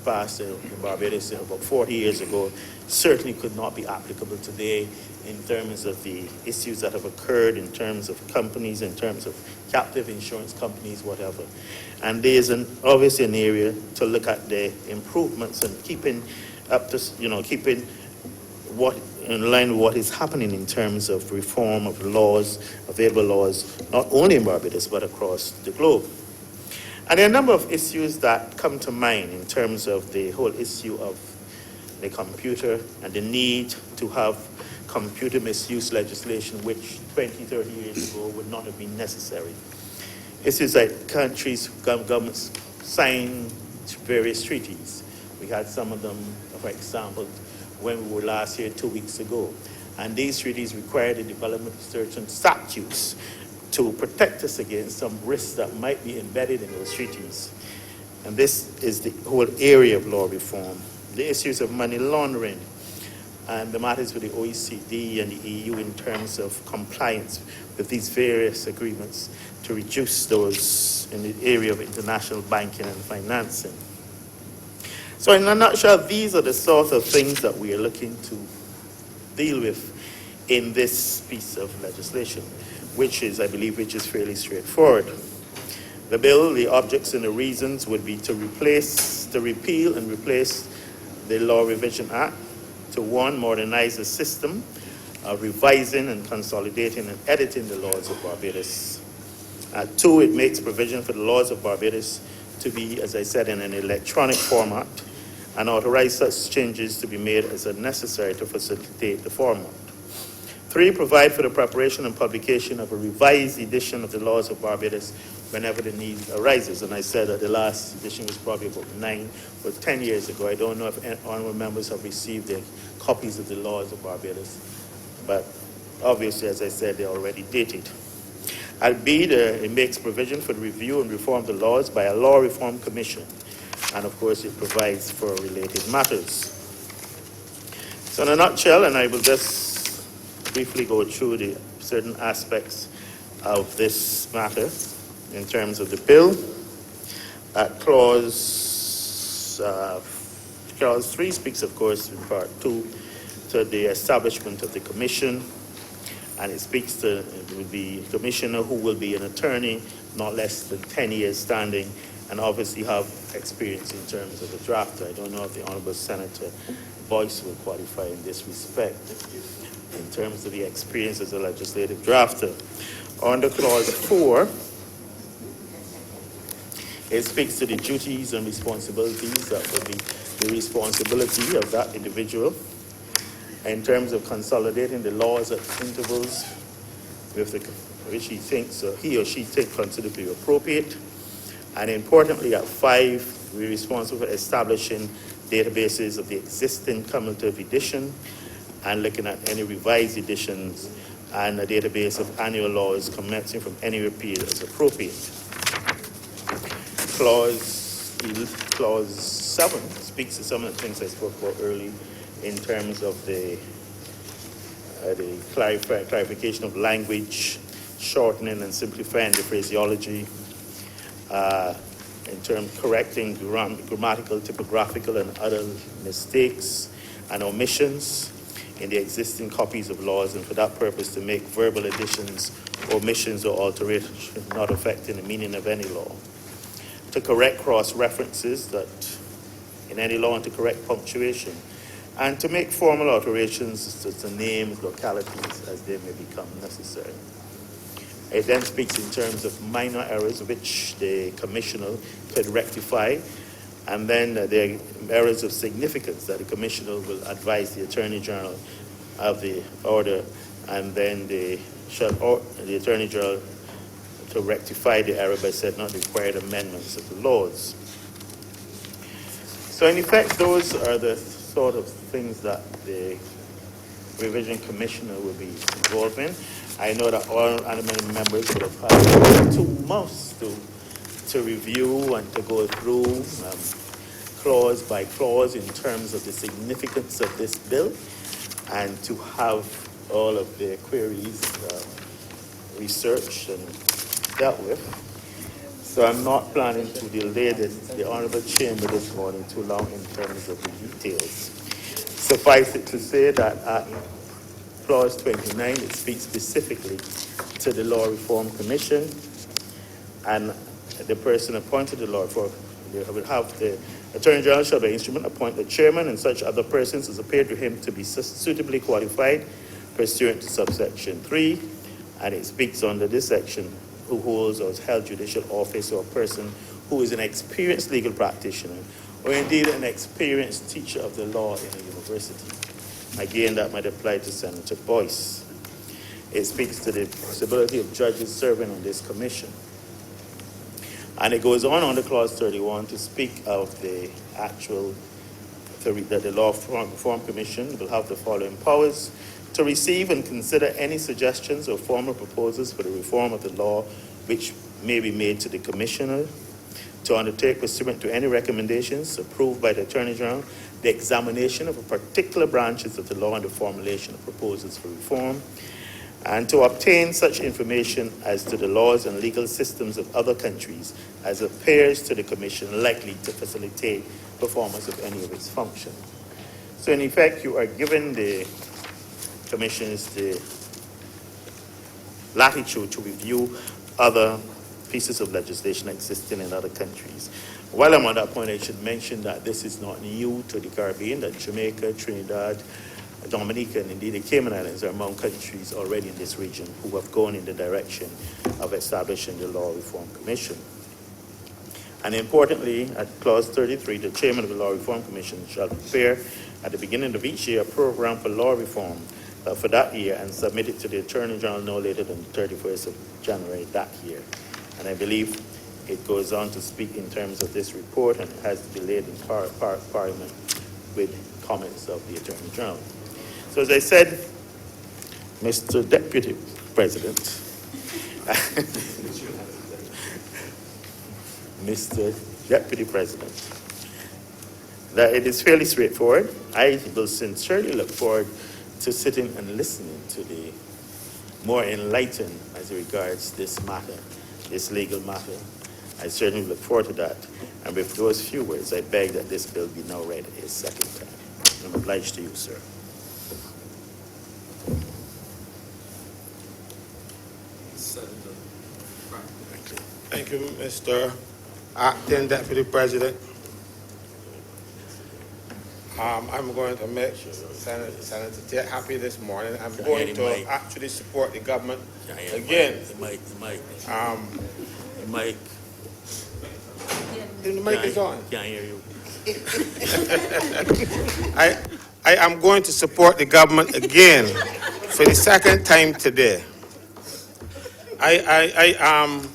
passed in Barbados about 40 years ago certainly could not be applicable today in terms of the issues that have occurred in terms of companies, in terms of captive insurance companies, whatever. And there's obviously an area to look at the improvements and keeping up to, keeping what in line with what is happening in terms of reform of laws, available laws, not only in Barbados but across the globe. And there are a number of issues that come to mind in terms of the whole issue of the computer and the need to have computer misuse legislation, which 20, 30 years ago would not have been necessary. Issues like countries, governments sign various treaties. We had some of them, for example, when we were last here 2 weeks ago. And these treaties require the development of certain statutes to protect us against some risks that might be embedded in those treaties. And this is the whole area of law reform. The issues of money laundering and the matters with the OECD and the EU in terms of compliance with these various agreements to reduce those in the area of international banking and financing. So in a nutshell, these are the sort of things that we are looking to deal with in this piece of legislation, which is, I believe, fairly straightforward. The bill, the objects and the reasons would be to repeal and replace the Law Revision Act, to one, modernize the system of revising and consolidating and editing the laws of Barbados. Two, it makes provision for the laws of Barbados to be, as I said, in an electronic format and authorize such changes to be made as are necessary to facilitate the format. Three, provide for the preparation and publication of a revised edition of the laws of Barbados whenever the need arises. And I said that the last edition was probably about 9 or 10 years ago. I don't know if honorable members have received their copies of the laws of Barbados, but obviously, as I said, they're already dated. Albeit, it makes provision for the review and reform of the laws by a law reform commission. And of course, it provides for related matters. So in a nutshell, and I will just briefly go through the certain aspects of this matter in terms of the bill. Clause 3 speaks, of course, in part 2, to the establishment of the commission, and it speaks to the commissioner who will be an attorney, not less than 10 years standing, and obviously have experience in terms of a drafter. I don't know if the Honourable Senator Boyce will qualify in this respect in terms of the experience as a legislative drafter. Under Clause 4, it speaks to the duties and responsibilities that will be the responsibility of that individual in terms of consolidating the laws at intervals with which he or she thinks considered to be appropriate. And importantly, at 5, we're responsible for establishing databases of the existing cumulative edition and looking at any revised editions and a database of annual laws commencing from any repeal as appropriate. Clause 7 speaks to some of the things I spoke about earlier in terms of the clarification of language, shortening and simplifying the phraseology, in terms of correcting grammatical, typographical, and other mistakes and omissions in the existing copies of laws, and for that purpose to make verbal additions, omissions, or alterations not affecting the meaning of any law. To correct cross-references that in any law, and to correct punctuation, and to make formal alterations to names, localities, as they may become necessary. It then speaks in terms of minor errors which the commissioner could rectify, and then there are errors of significance that the commissioner will advise the Attorney General of the order, and then the Attorney General to rectify the error by setting out required amendments of the laws. So in effect, those are the sort of things that the Revision Commissioner will be involved in. I know that all honorable members would have had 2 months to review and to go through clause by clause in terms of the significance of this bill, and to have all of their queries researched and dealt with. So I'm not planning to delay the Honourable Chamber this morning too long in terms of the details. Suffice it to say that at Clause 29, it speaks specifically to the Law Reform Commission, and the person appointed the law reform will have the Attorney General shall by instrument appoint the chairman and such other persons as appear to him to be suitably qualified pursuant to subsection 3, and it speaks under this section who holds or has held judicial office, or a person who is an experienced legal practitioner or indeed an experienced teacher of the law in a university. Again, that might apply to Senator Boyce. It speaks to the possibility of judges serving on this commission. And it goes on under Clause 31 to speak of the actual, that the Law Reform Commission will have the following powers: to receive and consider any suggestions or formal proposals for the reform of the law which may be made to the Commissioner, to undertake pursuant to any recommendations approved by the Attorney General the examination of particular branches of the law and the formulation of proposals for reform, and to obtain such information as to the laws and legal systems of other countries as appears to the Commission likely to facilitate performance of any of its functions. So in effect, you are giving the Commissioners the latitude to review other pieces of legislation existing in other countries. While I'm on that point, I should mention that this is not new to the Caribbean, that Jamaica, Trinidad, Dominica, and indeed the Cayman Islands are among countries already in this region who have gone in the direction of establishing the Law Reform Commission. And importantly, at Clause 33, the Chairman of the Law Reform Commission shall prepare at the beginning of each year a program for law reform for that year and submit it to the Attorney General no later than the 31st of January that year. And I believe it goes on to speak in terms of this report, and it has to be laid in Parliament with comments of the Attorney General. So as I said, Mr. Deputy President, Mr. Deputy President, that it is fairly straightforward. I will sincerely look forward to sitting and listening to the more enlightened as regards this matter, this legal matter. I certainly look forward to that. And with those few words, I beg that this bill be now read a second time. I'm obliged to you, sir.
Thank you, Mr. Acting Deputy President. I'm going to make Senator Tate happy this morning. I'm going to actually support the government again.
The mic.
The mic is on.
Can't hear you.
I am going to support the government again for the second time today. I am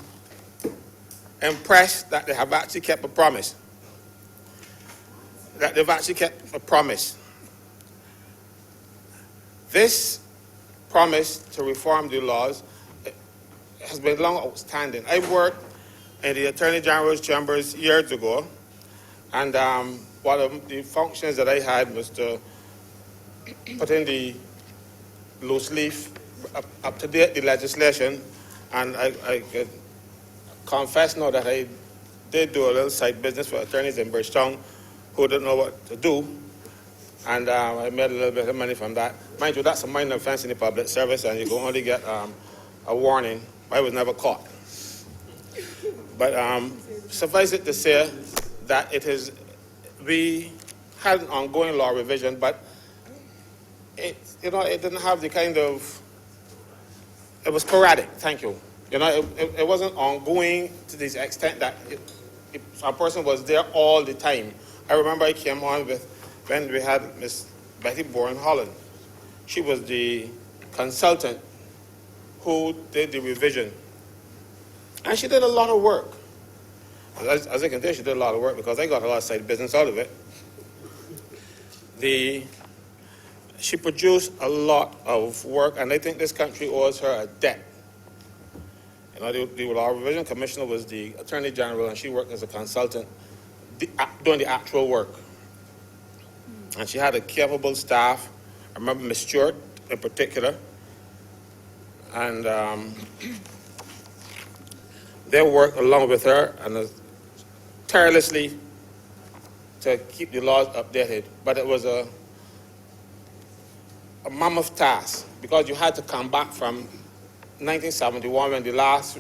impressed that they have actually kept a promise. That they've actually kept a promise. This promise to reform the laws has been long outstanding. I worked in the Attorney General's chambers years ago, and one of the functions that I had was to put in the loose leaf, up to date the legislation, and I confess now that I did do a little side business for attorneys in Bridgetown who didn't know what to do, and I made a little bit of money from that. Mind you, that's a minor offense in the public service, and you can only get a warning. I was never caught. But suffice it to say that we had an ongoing law revision, but it didn't have the kind of, it was sporadic, thank you. It wasn't ongoing to this extent that a person was there all the time. I remember I came on when we had Miss Betty Bourne-Holland. She was the consultant who did the revision. And she did a lot of work. As I can tell, she did a lot of work because I got a lot of side business out of it. She produced a lot of work, and I think this country owes her a debt. The Law Revision Commissioner was the Attorney General, and she worked as a consultant doing the actual work. And she had a capable staff. I remember Ms. Stewart in particular. And they worked along with her and tirelessly to keep the laws updated. But it was a mammoth task because you had to come back from 1971 when the last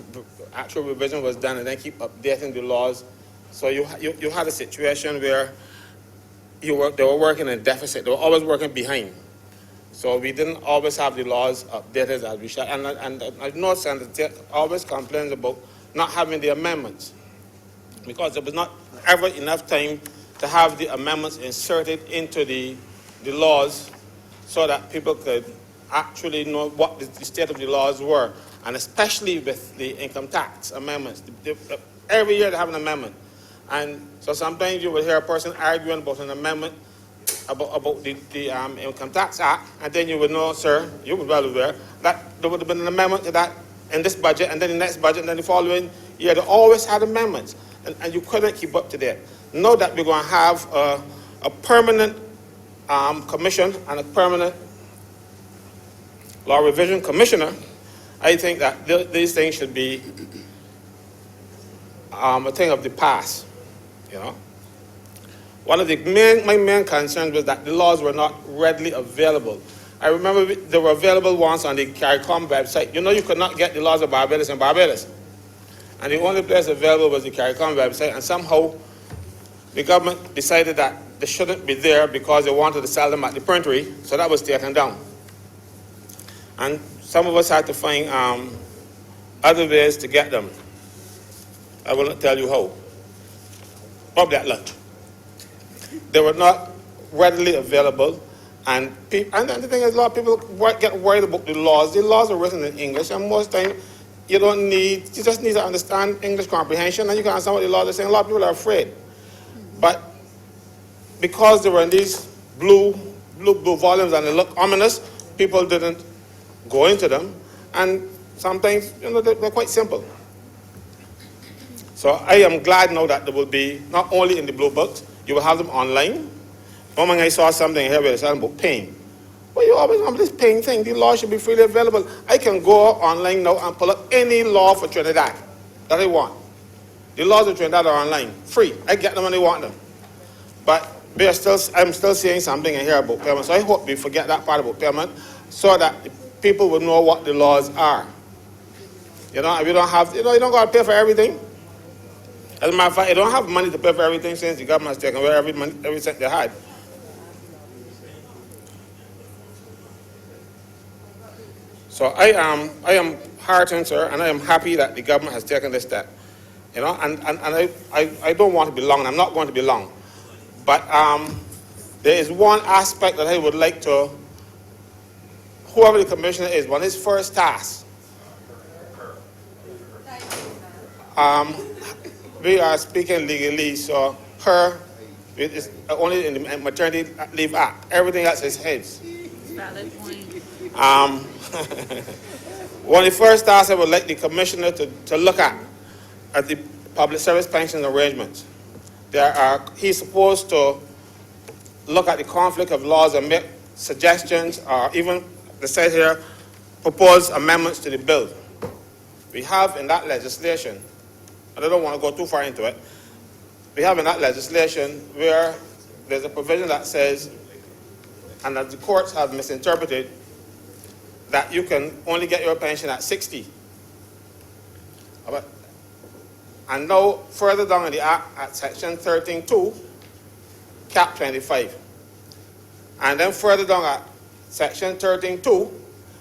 actual revision was done and then keep updating the laws. So you had a situation where they were working in deficit. They were always working behind. So we didn't always have the laws updated as we should. And I know Senator always complains about not having the amendments because there was not ever enough time to have the amendments inserted into the laws so that people could actually know what the state of the laws were, and especially with the income tax amendments. Every year they have an amendment. And so sometimes you will hear a person arguing about an amendment about the Income Tax Act, and then you would know, sir, you would well aware, that there would have been an amendment to that in this budget, and then the next budget, and then the following year. They always had amendments, and you couldn't keep up to date. Know that we're going to have a permanent commission and a permanent law revision commissioner. I think that these things should be a thing of the past, you know. One of my main concerns was that the laws were not readily available. I remember they were available once on the CARICOM website. You know, you could not get the laws of Barbados in Barbados. And the only place available was the CARICOM website, and somehow the government decided that they shouldn't be there because they wanted to sell them at the printery, so that was taken down. And some of us had to find other ways to get them. I will not tell you how. Probably at lunch. They were not readily available, and the thing is, a lot of people get worried about the laws. The laws are written in English, and most time you just need to understand English comprehension, and you can understand what the laws are saying. A lot of people are afraid. But because they were in these blue volumes and they look ominous, people didn't go into them, and sometimes they're quite simple. So I am glad now that there will be not only in the blue books, you will have them online. One morning I saw something here where it's about paying. Well, you always have this paying thing. The law should be freely available. I can go online now and pull up any law for Trinidad that I want. The laws of Trinidad are online, free. I get them when I want them. But I'm still seeing something in here about payment. So I hope we forget that part about payment so that people will know what the laws are. You know, you don't got to pay for everything. As a matter of fact, you don't have money to pay for everything since the government has taken away every cent they had. So I am heartened, sir, and I am happy that the government has taken this step. You know, and I don't want to be long, and I'm not going to be long. But there is one aspect that I would like to, whoever the commissioner is, on his first task, we are speaking legally, so it is only in the Maternity Leave Act. Everything else is his.
Valid point.
One of the first tasks I would like the commissioner to look at the public service pension arrangements. He's supposed to look at the conflict of laws and make suggestions, or even, they say here, propose amendments to the bill. We have in that legislation, and I don't want to go too far into it, we have in that legislation where there's a provision that says, and that the courts have misinterpreted, that you can only get your pension at 60. And now, further down in the Act, at section 13.2, cap 25. And then further down at section 13.2,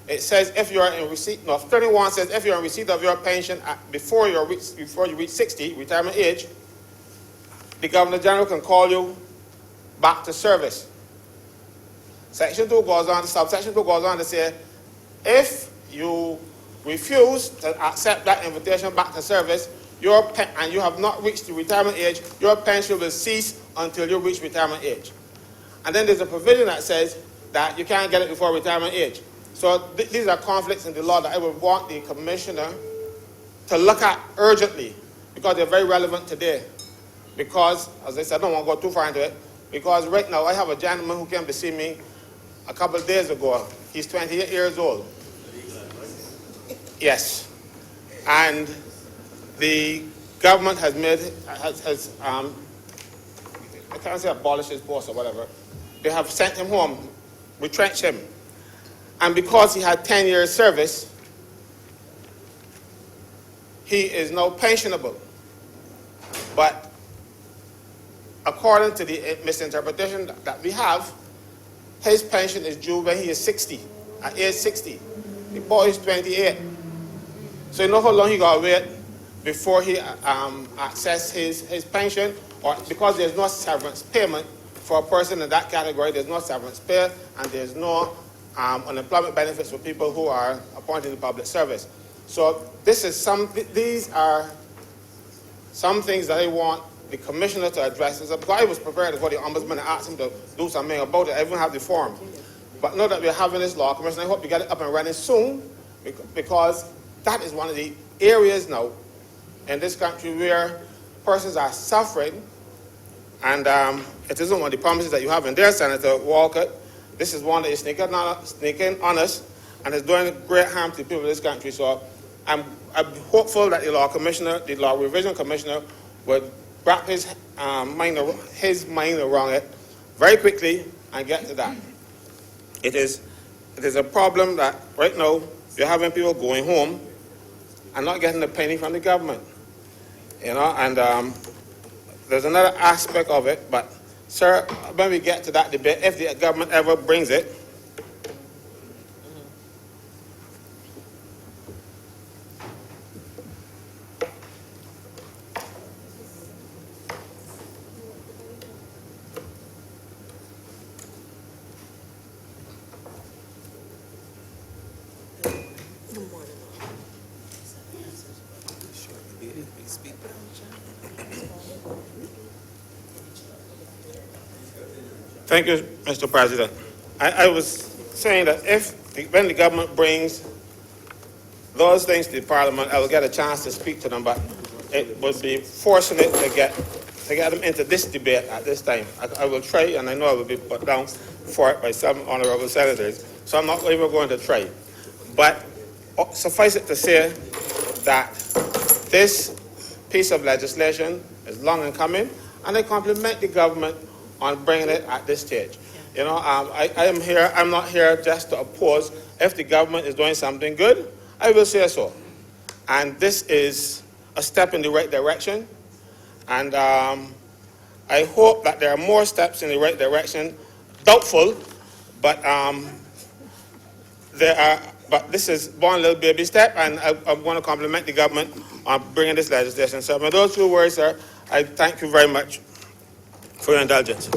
it says if you are in receipt, no, 31 says if you're in receipt of your pension before you reach 60, retirement age, the Governor General can call you back to service. Section 2 goes on, subsection 2 goes on to say, if you refuse to accept that invitation back to service, and you have not reached the retirement age, your pension will cease until you reach retirement age. And then there's a provision that says that you can't get it before retirement age. So these are conflicts in the law that I would want the commissioner to look at urgently, because they're very relevant today. Because, as I said, I don't want to go too far into it, because right now I have a gentleman who came to see me a couple of days ago. He's 28 years old. Yes. And the government has I can't say abolished his post or whatever. They have sent him home, retrenched him. And because he had 10 years service, he is now pensionable. But according to the misinterpretation that we have, his pension is due when he is 60, at age 60. The boy is 28. So you know how long he got to wait before he access his pension? Or because there's no severance payment for a person in that category, there's no severance pay, and there's no unemployment benefits for people who are appointed in public service. So these are some things that I want the commissioner to address. I was prepared for the ombudsman and asked him to do something about it. I even have the form. But now that we're having this law, Commissioner, I hope you get it up and running soon, because that is one of the areas now in this country where persons are suffering, and it isn't one of the promises that you have in there, Senator Walker. This is one that is sneaking on us and is doing great harm to the people of this country. So I'm hopeful that the law revision commissioner, would wrap his mind around it very quickly and get to that. It is a problem that right now you're having people going home and not getting a penny from the government. You know, and there's another aspect of it, but sir, when we get to that debate, if the government ever brings it, Thank you, Mr. President. I was saying that when the government brings those things to the Parliament, I will get a chance to speak to them, but it would be fortunate to get them into this debate at this time. I will try, and I know I will be put down for it by some honourable senators, so I'm not even going to try. But suffice it to say that this piece of legislation is long in coming, and I compliment the government on bringing it at this stage. You know, I am here, I'm not here just to oppose. If the government is doing something good, I will say so. And this is a step in the right direction. And I hope that there are more steps in the right direction. Doubtful, but but this is one little baby step, and I'm going to compliment the government on bringing this legislation. So with those 2 words, sir, I thank you very much for your indulgence.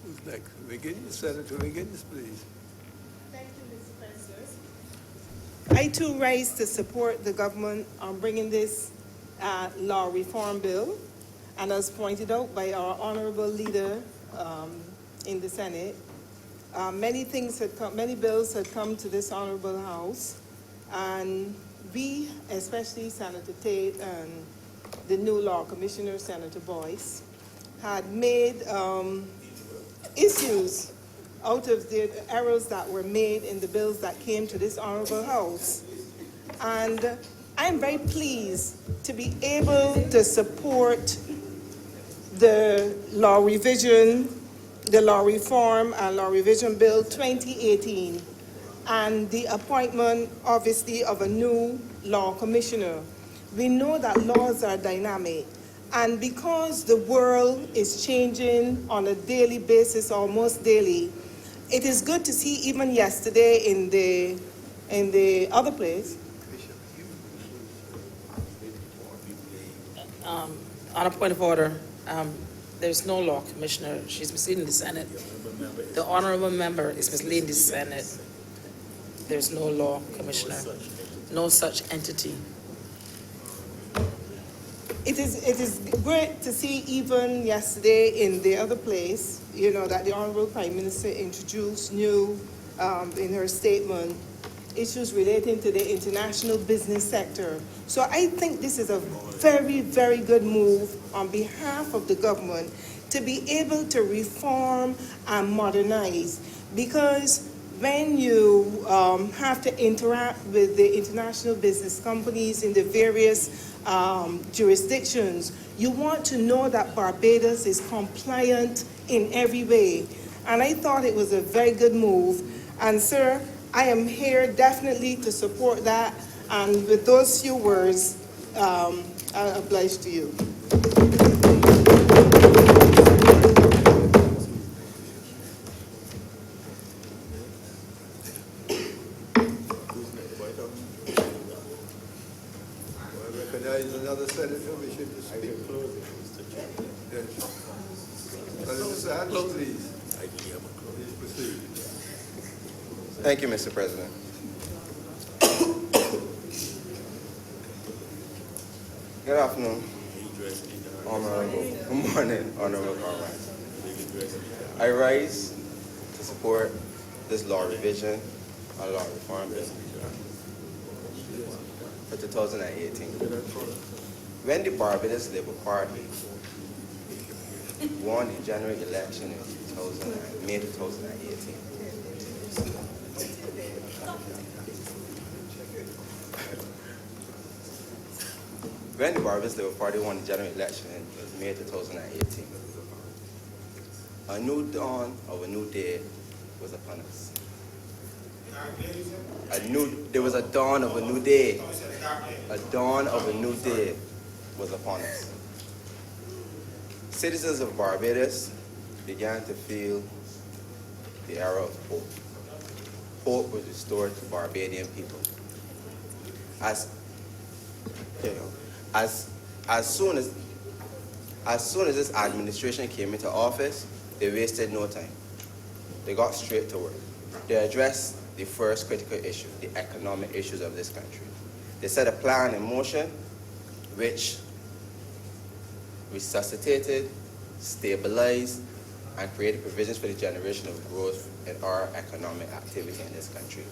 Who's next? Wiggins, Senator Wiggins, please.
Thank you, Mr. President. I too rise to support the government on bringing this law reform bill, and as pointed out by our honourable leader in the Senate, many bills had come to this honourable House, and we, especially Senator Tate and the new law commissioner, Senator Boyce, had made issues out of the errors that were made in the bills that came to this honourable House. And I'm very pleased to be able to support the law revision, the law reform and law revision bill 2018, and the appointment, obviously, of a new law commissioner. We know that laws are dynamic, and because the world is changing on a daily basis, almost daily, it is good to see even yesterday in the other place.
On a point of order, there's no law commissioner. She's misleading the Senate. The honourable member is misleading the Senate. There's no law commissioner, no such entity.
It is great to see even yesterday in the other place, you know, that the Honourable Prime Minister introduced new, in her statement, issues relating to the international business sector. So I think this is a very, very good move on behalf of the government to be able to reform and modernize, because when you have to interact with the international business companies in the various jurisdictions, you want to know that Barbados is compliant in every way. And I thought it was a very good move. And sir, I am here definitely to support that. And with those few words, I'm obliged to you.
Recognize another senator, we should speak. Yes. Senator Sands, please. Please proceed.
Thank you, Mr. President. Good afternoon, Honourable. Good morning, Honourable Cartwright. I rise to support this law revision or law reform bill for 2018. When the Barbados Labour Party won the general election in May 2018, when the Barbados Labour Party won the general election in May 2018, a new dawn of a new day was upon us. There was a dawn of a new day. A dawn of a new day was upon us. Citizens of Barbados began to feel the era of hope. Hope was restored to Barbadian people. As soon as this administration came into office, they wasted no time. They got straight to work. They addressed the first critical issue, the economic issues of this country. They set a plan in motion which resuscitated, stabilized, and created provisions for the generation of growth in our economic activity in this country.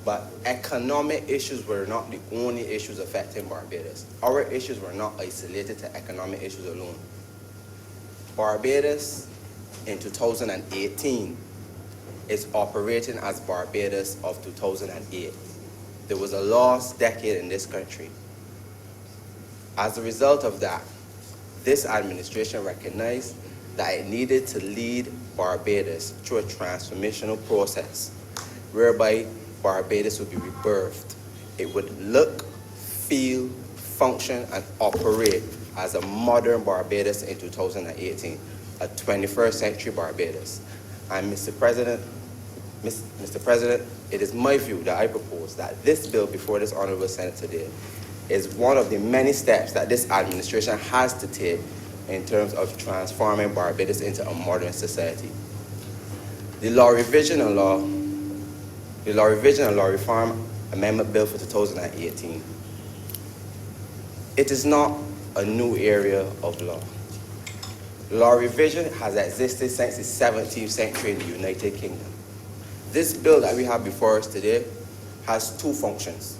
But economic issues were not the only issues affecting Barbados. Our issues were not isolated to economic issues alone. Barbados in 2018 is operating as Barbados of 2008. There was a lost decade in this country. As a result of that, this administration recognized that it needed to lead Barbados through a transformational process whereby Barbados would be rebirthed. It would look, feel, function, and operate as a modern Barbados in 2018, a 21st century Barbados. And Mr. President, it is my view that I propose that this bill before this Honourable Senate today is one of the many steps that this administration has to take in terms of transforming Barbados into a modern society. The Law Revision and Law Reform Amendment Bill for 2018, it is not a new area of law. Law revision has existed since the 17th century in the United Kingdom. This bill that we have before us today has two functions,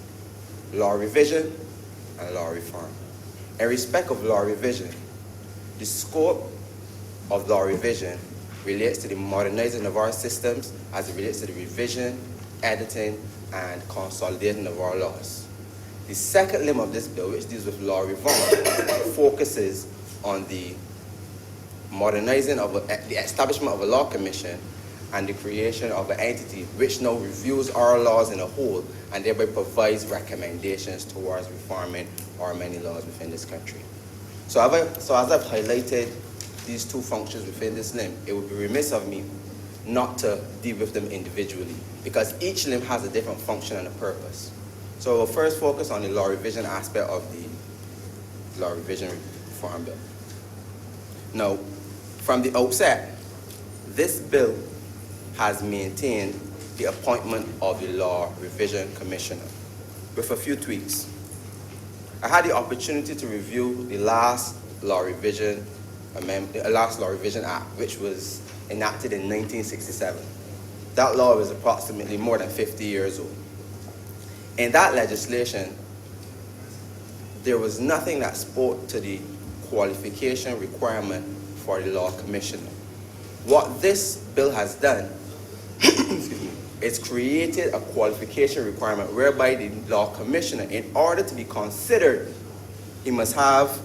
law revision and law reform. In respect of law revision, the scope of law revision relates to the modernizing of our systems as it relates to the revision, editing, and consolidating of our laws. The second limb of this bill, which deals with law reform, focuses on the modernizing of the establishment of a law commission and the creation of an entity which now reviews our laws in a whole and thereby provides recommendations towards reforming our many laws within this country. So as I've highlighted these two functions within this limb, it would be remiss of me not to deal with them individually because each limb has a different function and a purpose. So we'll first focus on the law revision aspect of the law revision reform bill. Now, from the outset, this bill has maintained the appointment of the Law Revision Commissioner with a few tweaks. I had the opportunity to review the last Law Revision Act, which was enacted in 1967. That law is approximately more than 50 years old. In that legislation, there was nothing that spoke to the qualification requirement for the law commissioner. What this bill has done, excuse me, it's created a qualification requirement whereby the law commissioner, in order to be considered, he must have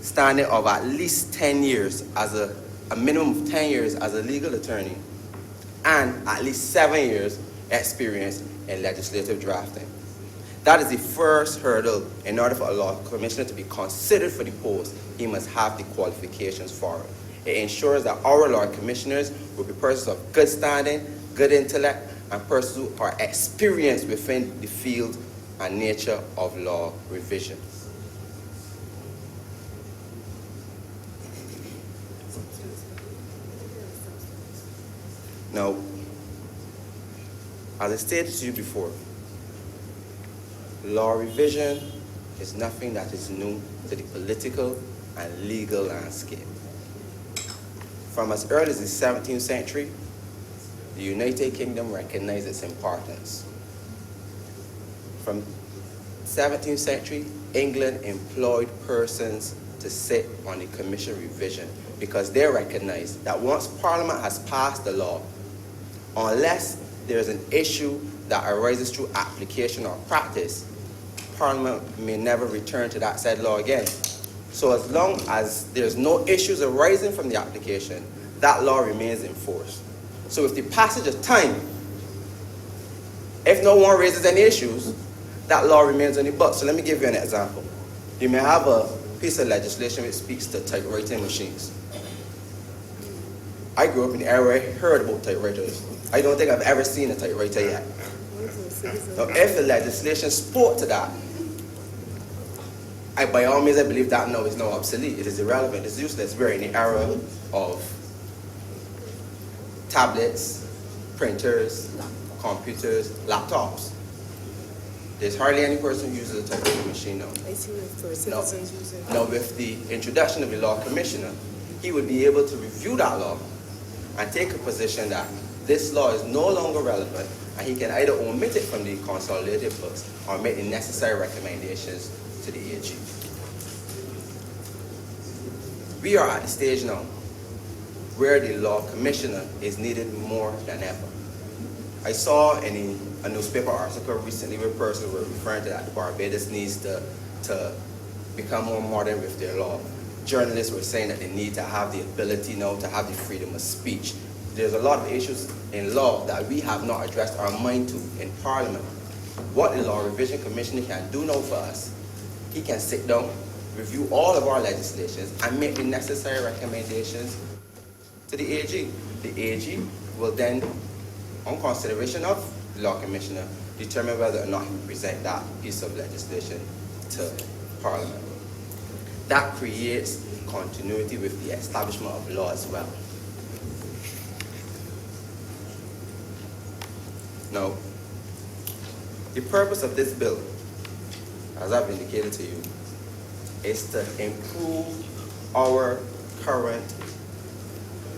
standing of at least 10 years as a minimum of 10 years as a legal attorney, and at least 7 years experience in legislative drafting. That is the first hurdle. In order for a law commissioner to be considered for the post, he must have the qualifications for it. It ensures that our law commissioners will be persons of good standing, good intellect, and persons who are experienced within the field and nature of law revision. Now, as I stated to you before, law revision is nothing that is new to the political and legal landscape. From as early as the 17th century, the United Kingdom recognized its importance. From 17th century, England employed persons to sit on the commission revision because they recognized that once Parliament has passed the law, unless there's an issue that arises through application or practice, Parliament may never return to that said law again. So as long as there's no issues arising from the application, that law remains in force. So with the passage of time, if no one raises any issues, that law remains on the books. So let me give you an example. You may have a piece of legislation which speaks to typewriting machines. I grew up in the era where I heard about typewriters. I don't think I've ever seen a typewriter yet. Now, if the legislation spoke to that, by all means, I believe that now is now obsolete. It is irrelevant. It's useless. We're in the era of tablets, printers, computers, laptops. There's hardly any person who uses a typewriting machine now.
I see for citizens using.
Now, with the introduction of the law commissioner, he would be able to review that law and take a position that this law is no longer relevant, and he can either omit it from the consolidated books or make the necessary recommendations to the AG. We are at the stage now where the law commissioner is needed more than ever. I saw in a newspaper article recently where persons were referring to that Barbados needs to become more modern with their law. Journalists were saying that they need to have the ability now to have the freedom of speech. There's a lot of issues in law that we have not addressed our mind to in Parliament. What the Law Revision Commissioner can do now for us, he can sit down, review all of our legislations, and make the necessary recommendations to the AG. The AG will then, on consideration of the Law Commissioner, determine whether or not he will present that piece of legislation to Parliament. That creates continuity with the establishment of law as well. Now, the purpose of this bill, as I've indicated to you, is to improve our current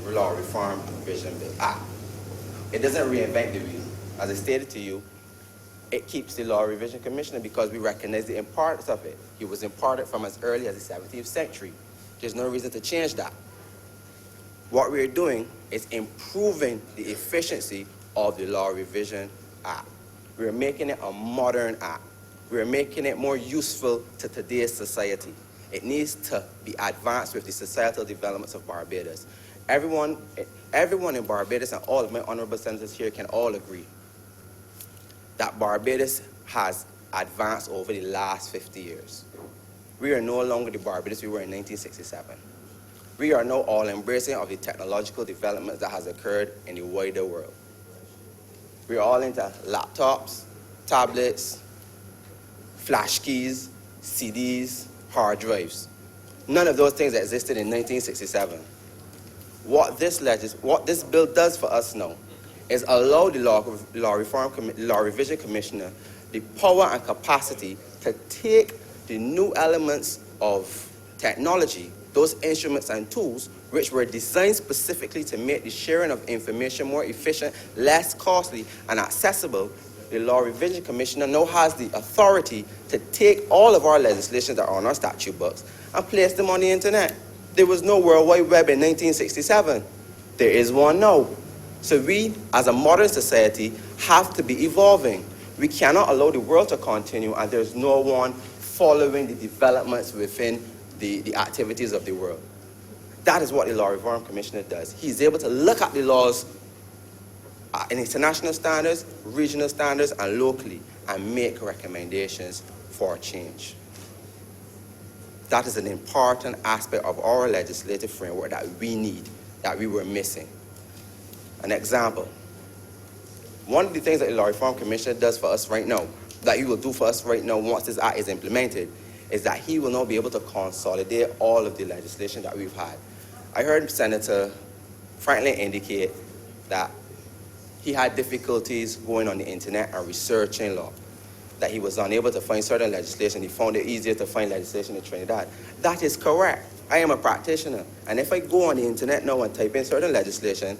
Law Reform Revision Bill Act. It doesn't reinvent the wheel. As I stated to you, it keeps the Law Revision Commissioner because we recognize the importance of it. He was imparted from as early as the 17th century. There's no reason to change that. What we're doing is improving the efficiency of the Law Revision Act. We're making it a modern act. We're making it more useful to today's society. It needs to be advanced with the societal developments of Barbados. Everyone in Barbados and all of my honorable senators here can all agree that Barbados has advanced over the last 50 years. We are no longer the Barbados we were in 1967. We are now all embracing of the technological developments that has occurred in the wider world. We are all into laptops, tablets, flash keys, CDs, hard drives. None of those things existed in 1967. What this bill does for us now is allow the Law Revision Commissioner the power and capacity to take the new elements of technology, those instruments and tools which were designed specifically to make the sharing of information more efficient, less costly, and accessible. The Law Revision Commissioner now has the authority to take all of our legislation that are on our statute books and place them on the internet. There was no World Wide Web in 1967. There is one now. So we, as a modern society, have to be evolving. We cannot allow the world to continue and there's no one following the developments within the activities of the world. That is what the Law Reform Commissioner does. He's able to look at the laws in international standards, regional standards, and locally, and make recommendations for change. That is an important aspect of our legislative framework that we need, that we were missing. An example, one of the things that the Law Reform Commissioner does for us right now, that he will do for us right now once this act is implemented, is that he will now be able to consolidate all of the legislation that we've had. I heard Senator Franklin indicate that he had difficulties going on the internet and researching law, that he was unable to find certain legislation. He found it easier to find legislation in Trinidad. That is correct. I am a practitioner, and if I go on the internet now and type in certain legislation,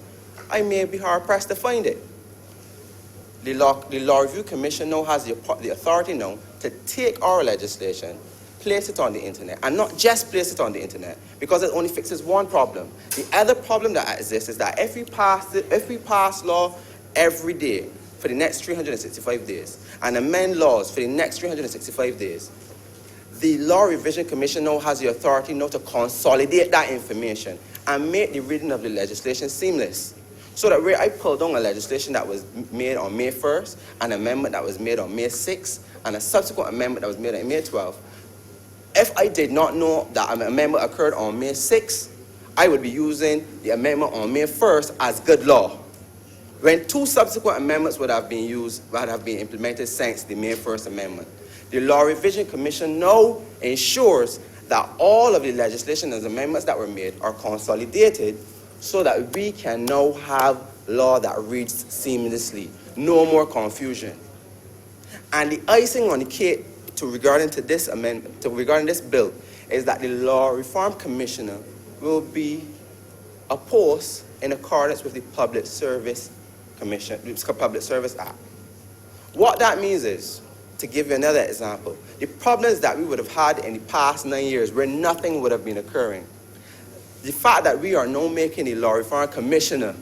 I may be hard-pressed to find it. The Law Review Commission now has the authority now to take our legislation, place it on the internet, and not just place it on the internet, because it only fixes one problem. The other problem that exists is that if we pass law every day for the next 365 days and amend laws for the next 365 days, the Law Revision Commission now has the authority now to consolidate that information and make the reading of the legislation seamless. So that where I pull down a legislation that was made on May 1st, an amendment that was made on May 6th, and a subsequent amendment that was made on May 12th, if I did not know that an amendment occurred on May 6th, I would be using the amendment on May 1st as good law, when two subsequent amendments would have been implemented since the May 1st amendment. The Law Revision Commission now ensures that all of the legislation and amendments that were made are consolidated so that we can now have law that reads seamlessly. No more confusion. And the icing on the cake regarding this bill is that the Law Reform Commissioner will be a post in accordance with the Public Service Act. What that means is, to give you another example, the problems that we would have had in the past 9 years where nothing would have been occurring, the fact that we are now making the Law Reform Commissioner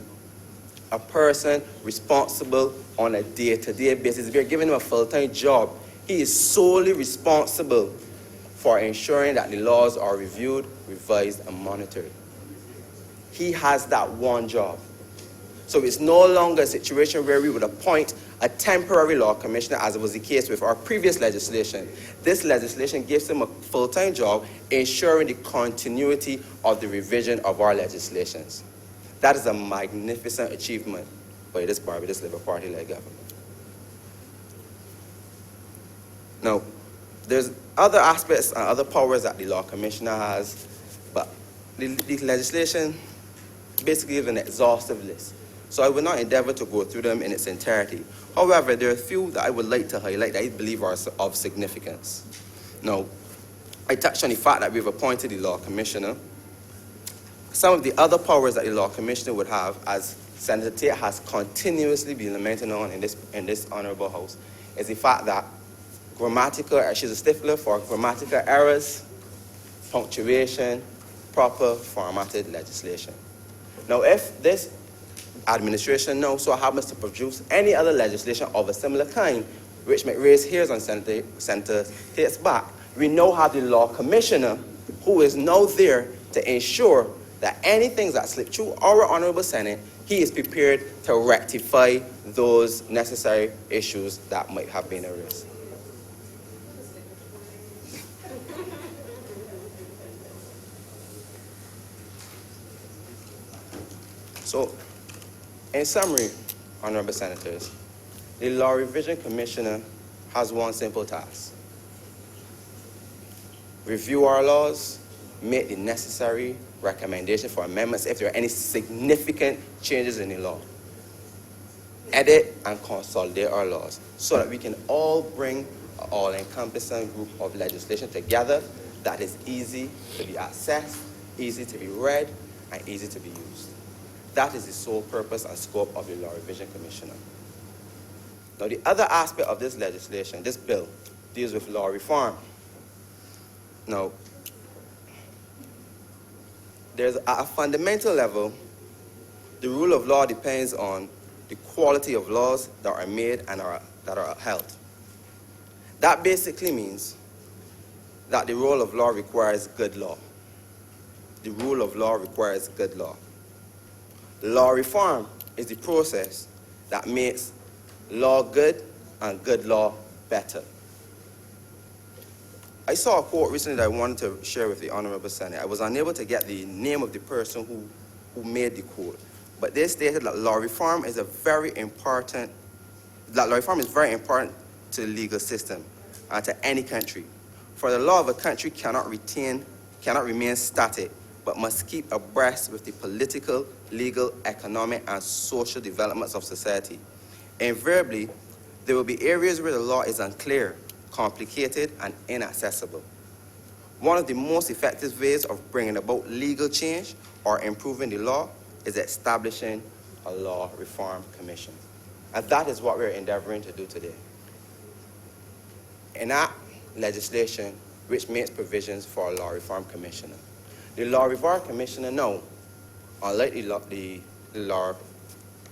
a person responsible on a day-to-day basis, we are giving him a full-time job. He is solely responsible for ensuring that the laws are reviewed, revised, and monitored. He has that one job. So it's no longer a situation where we would appoint a temporary law commissioner, as it was the case with our previous legislation. This legislation gives him a full-time job, ensuring the continuity of the revision of our legislations. That is a magnificent achievement by this Barbados Labour Party-led government. Now, there's other aspects and other powers that the law commissioner has, but the legislation basically gives an exhaustive list. So I will not endeavor to go through them in its entirety. However, there are a few that I would like to highlight that I believe are of significance. Now, I touched on the fact that we've appointed the law commissioner. Some of the other powers that the law commissioner would have, as Senator Tate has continuously been lamenting on in this honourable house, is the fact that she's a stickler for grammatical errors, punctuation, proper formatted legislation. Now, if this administration now so happens to produce any other legislation of a similar kind, which may raise hairs on Senator Tate's back, we now have the law commissioner who is now there to ensure that anything that slip through our Honourable Senate, he is prepared to rectify those necessary issues that might have been raised. So, in summary, Honourable Senators, the Law Revision Commissioner has one simple task: review our laws, make the necessary recommendation for amendments if there are any significant changes in the law, edit and consolidate our laws so that we can all bring an all-encompassing group of legislation together that is easy to be accessed, easy to be read, and easy to be used. That is the sole purpose and scope of the Law Revision Commissioner. Now, the other aspect of this legislation, this bill, deals with law reform. Now, there's at a fundamental level, The rule of law depends on the quality of laws that are made and that are upheld. That basically means that the rule of law requires good law. The rule of law requires good law. Law reform is the process that makes law good and good law better. I saw a quote recently that I wanted to share with the Honourable Senate. I was unable to get the name of the person who made the quote, but they stated that law reform is very important to the legal system and to any country. For the law of a country cannot remain static, but must keep abreast with the political, legal, economic, and social developments of society. Invariably, there will be areas where the law is unclear, complicated, and inaccessible. One of the most effective ways of bringing about legal change or improving the law is establishing a law reform commission. And that is what we're endeavoring to do today. Enact legislation which makes provisions for a law reform commissioner. The law reform commissioner now, unlike the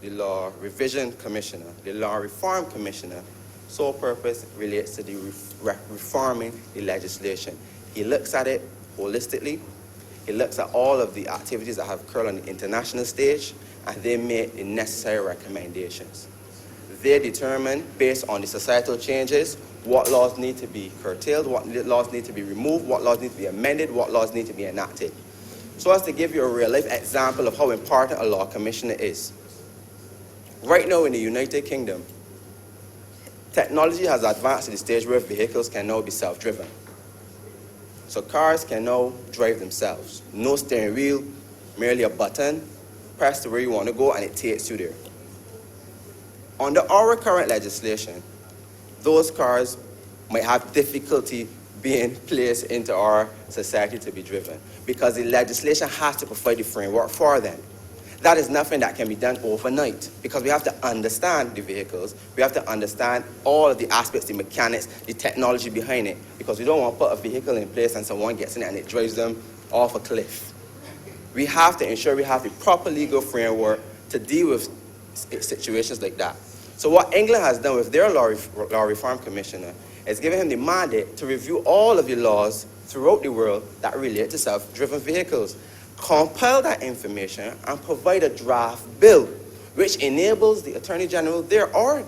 law revision commissioner, the law reform commissioner, sole purpose relates to the reforming the legislation. He looks at it holistically. He looks at all of the activities that have occurred on the international stage, and they make the necessary recommendations. They determine, based on the societal changes, what laws need to be curtailed, what laws need to be removed, what laws need to be amended, what laws need to be enacted. So as to give you a real-life example of how important a law commissioner is. Right now in the United Kingdom, technology has advanced to the stage where vehicles can now be self-driven. So cars can now drive themselves. No steering wheel, merely a button, press to where you want to go and it takes you there. Under our current legislation, those cars might have difficulty being placed into our society to be driven because the legislation has to provide the framework for them. That is nothing that can be done overnight because we have to understand the vehicles. We have to understand all of the aspects, the mechanics, the technology behind it, because we don't want to put a vehicle in place and someone gets in it and it drives them off a cliff. We have to ensure we have the proper legal framework to deal with situations like that. So what England has done with their law reform commissioner is given him the mandate to review all of the laws throughout the world that relate to self-driven vehicles, compile that information, and provide a draft bill which enables the Attorney General there, or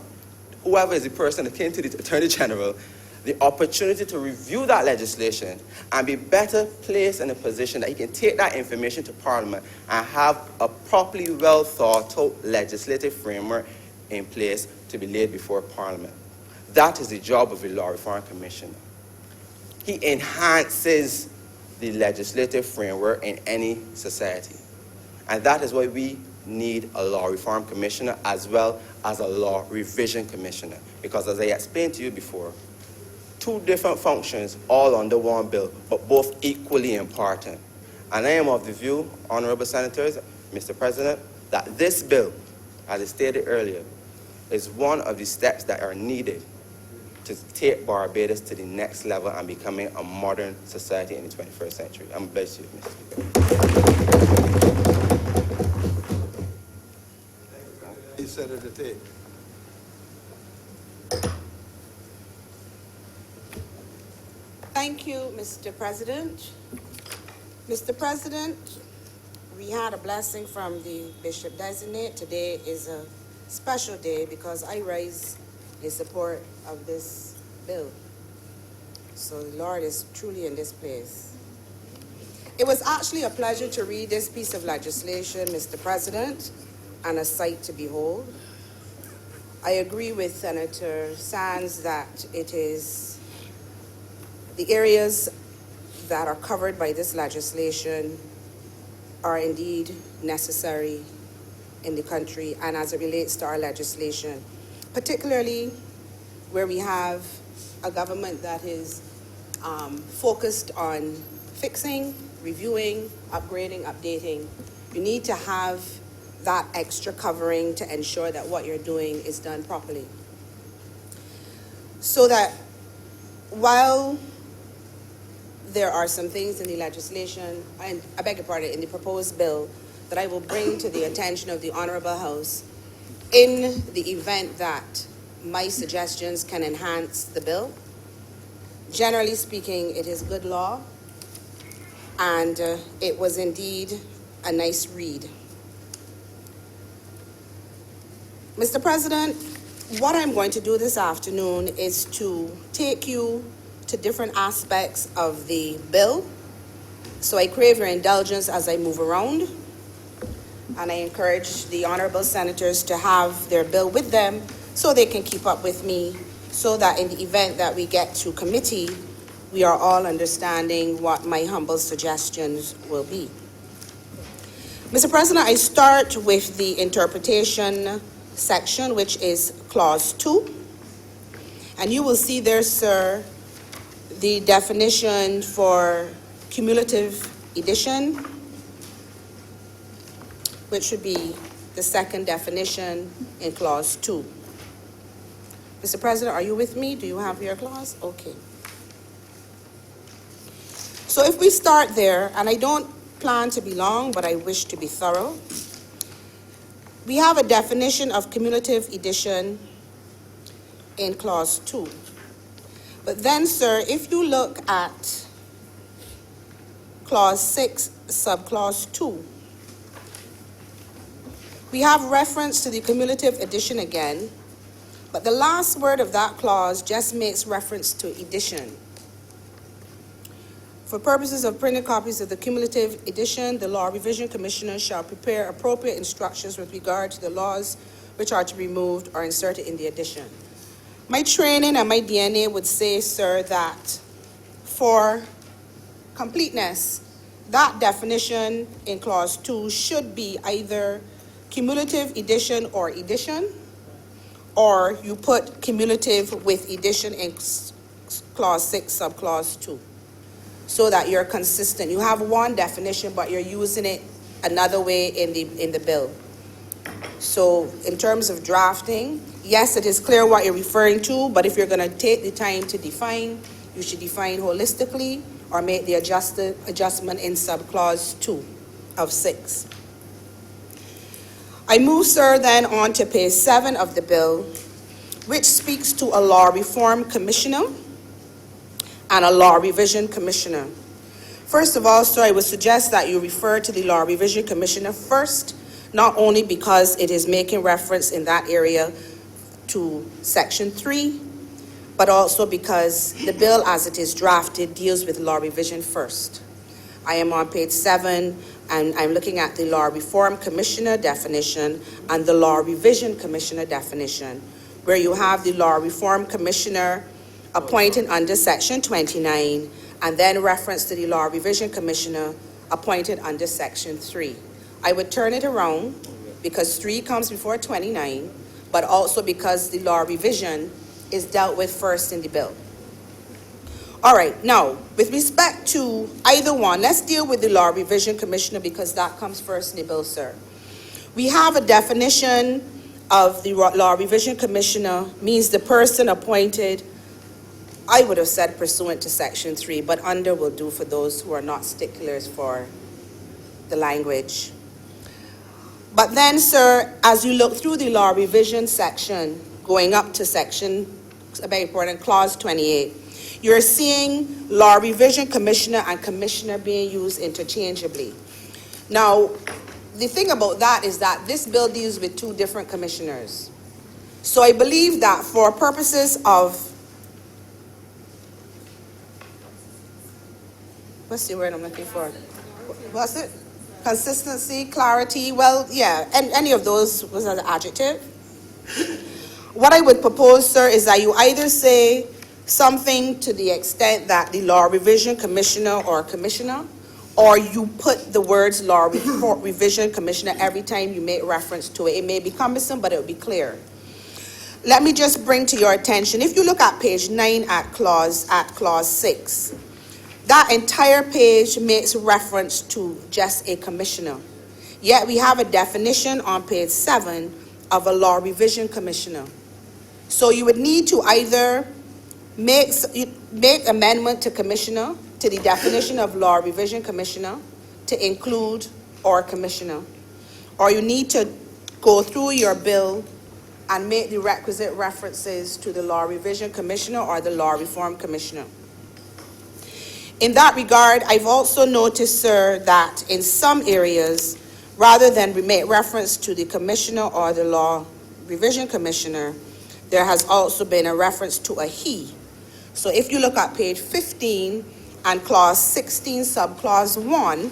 whoever is the person that came to the Attorney General, the opportunity to review that legislation and be better placed in a position that he can take that information to Parliament and have a properly well thought out legislative framework in place to be laid before Parliament. That is the job of the Law Reform Commissioner. He enhances the legislative framework in any society. And that is why we need a Law Reform Commissioner as well as a Law Revision Commissioner. Because as I explained to you before, two different functions all under one bill, but both equally important. And I am of the view, Honourable Senators, Mr. President, that this bill, as I stated earlier, is one of the steps that are needed to take Barbados to the next level and becoming a modern society in the 21st century. I'm blessed you, Mr. Speaker.
Senator Tate.
Thank you, Mr. President. Mr. President, we had a blessing from the Bishop Designate. Today is a special day because I rise in support of this bill. So the Lord is truly in this place. It was actually a pleasure to read this piece of legislation, Mr. President, and a sight to behold. I agree with Senator Sands that it is the areas that are covered by this legislation are indeed necessary in the country and as it relates to our legislation, particularly where we have a government that is focused on fixing, reviewing, upgrading, updating. You need to have that extra covering to ensure that what you're doing is done properly. So that while there are some things in the legislation, and I beg your pardon, in the proposed bill that I will bring to the attention of the Honourable House in the event that my suggestions can enhance the bill. Generally speaking, it is good law, and it was indeed a nice read. Mr. President, what I'm going to do this afternoon is to take you to different aspects of the bill. So I crave your indulgence as I move around, and I encourage the honourable senators to have their bill with them so they can keep up with me, so that in the event that we get to committee, we are all understanding what my humble suggestions will be. Mr. President, I start with the interpretation section, which is clause 2. And you will see there, sir, the definition for cumulative addition, which should be the second definition in clause 2. Mr. President, are you with me? Do you have your clause? Okay. So if we start there, and I don't plan to be long, but I wish to be thorough, we have a definition of cumulative addition in clause 2. But then, sir, if you look at clause 6, subclause 2, we have reference to the cumulative addition again, but the last word of that clause just makes reference to addition. For purposes of printed copies of the cumulative addition, the Law Revision Commissioner shall prepare appropriate instructions with regard to the laws which are to be removed or inserted in the addition. My training and my DNA would say, sir, that for completeness, that definition in clause 2 should be either cumulative addition, or you put cumulative with addition in clause 6, subclause 2, so that you're consistent. You have one definition, but you're using it another way in the bill. So in terms of drafting, yes, it is clear what you're referring to, but if you're going to take the time to define, you should define holistically or make the adjustment in subclause 2 of 6. I move, sir, then on to page 7 of the bill, which speaks to a Law Reform Commissioner and a Law Revision Commissioner. First of all, sir, I would suggest that you refer to the Law Revision Commissioner first, not only because it is making reference in that area to Section 3, but also because the bill as it is drafted deals with law revision first. I am on page 7, and I'm looking at the Law Reform Commissioner definition and the Law Revision Commissioner definition, where you have the Law Reform Commissioner appointed under Section 29, and then reference to the Law Revision Commissioner appointed under Section 3. I would turn it around because 3 comes before 29, but also because the Law Revision is dealt with first in the bill. All right, now, with respect to either one, let's deal with the Law Revision Commissioner because that comes first in the bill, sir. We have a definition of the Law Revision Commissioner means the person appointed, I would have said pursuant to Section 3, but under will do for those who are not sticklers for the language. But then, sir, as you look through the Law Revision section, going up to section, very important, clause 28, you're seeing Law Revision Commissioner and Commissioner being used interchangeably. Now, the thing about that is that this bill deals with 2 different commissioners. So I believe that for purposes of, what's the word I'm looking for? What's it? Consistency, clarity, well, yeah, and any of those was an adjective. What I would propose, sir, is that you either say something to the extent that the Law Revision Commissioner or Commissioner, or you put the words Law Revision Commissioner every time you make reference to it. It may be cumbersome, but it will be clear. Let me just bring to your attention, if you look at page 9 at clause 6, that entire page makes reference to just a commissioner. Yet we have a definition on page 7 of a Law Revision Commissioner. So you would need to either make amendment to Commissioner, to the definition of Law Revision Commissioner, to include or Commissioner. or you need to go through your bill and make the requisite references to the Law Revision Commissioner or the Law Reform Commissioner. In that regard, I've also noticed, sir, that in some areas, rather than make reference to the Commissioner or the Law Revision Commissioner, there has also been a reference to a he. So if you look at page 15 and clause 16, subclause 1,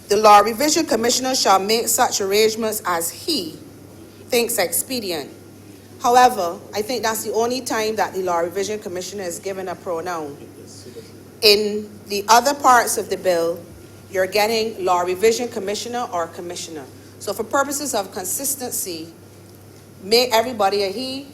the Law Revision Commissioner shall make such arrangements as he thinks expedient. However, I think that's the only time that the Law Revision Commissioner is given a pronoun. In the other parts of the bill, you're getting Law Revision Commissioner or Commissioner. So for purposes of consistency, make everybody a he,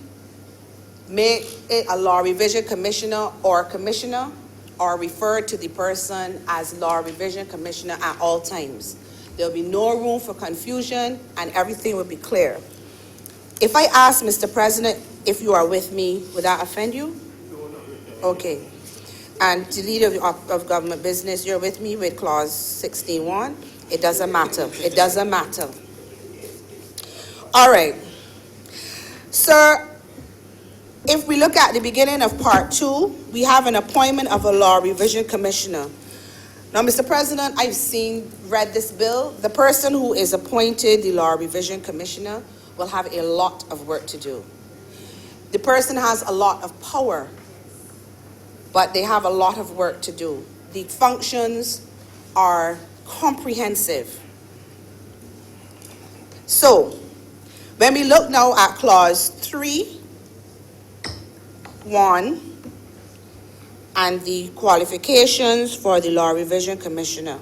make it a Law Revision Commissioner, or refer to the person as Law Revision Commissioner at all times. There'll be no room for confusion and everything will be clear. If I ask, Mr. President, if you are with me, would that offend you? Okay. And the leader of government business, you're with me with clause 16.1? It doesn't matter. It doesn't matter. All right. Sir, if we look at the beginning of part 2, we have an appointment of a Law Revision Commissioner. Now, Mr. President, I've read this bill. The person who is appointed the Law Revision Commissioner will have a lot of work to do. The person has a lot of power, but they have a lot of work to do. The functions are comprehensive. So, when we look now at clause 3.1 and the qualifications for the Law Revision Commissioner.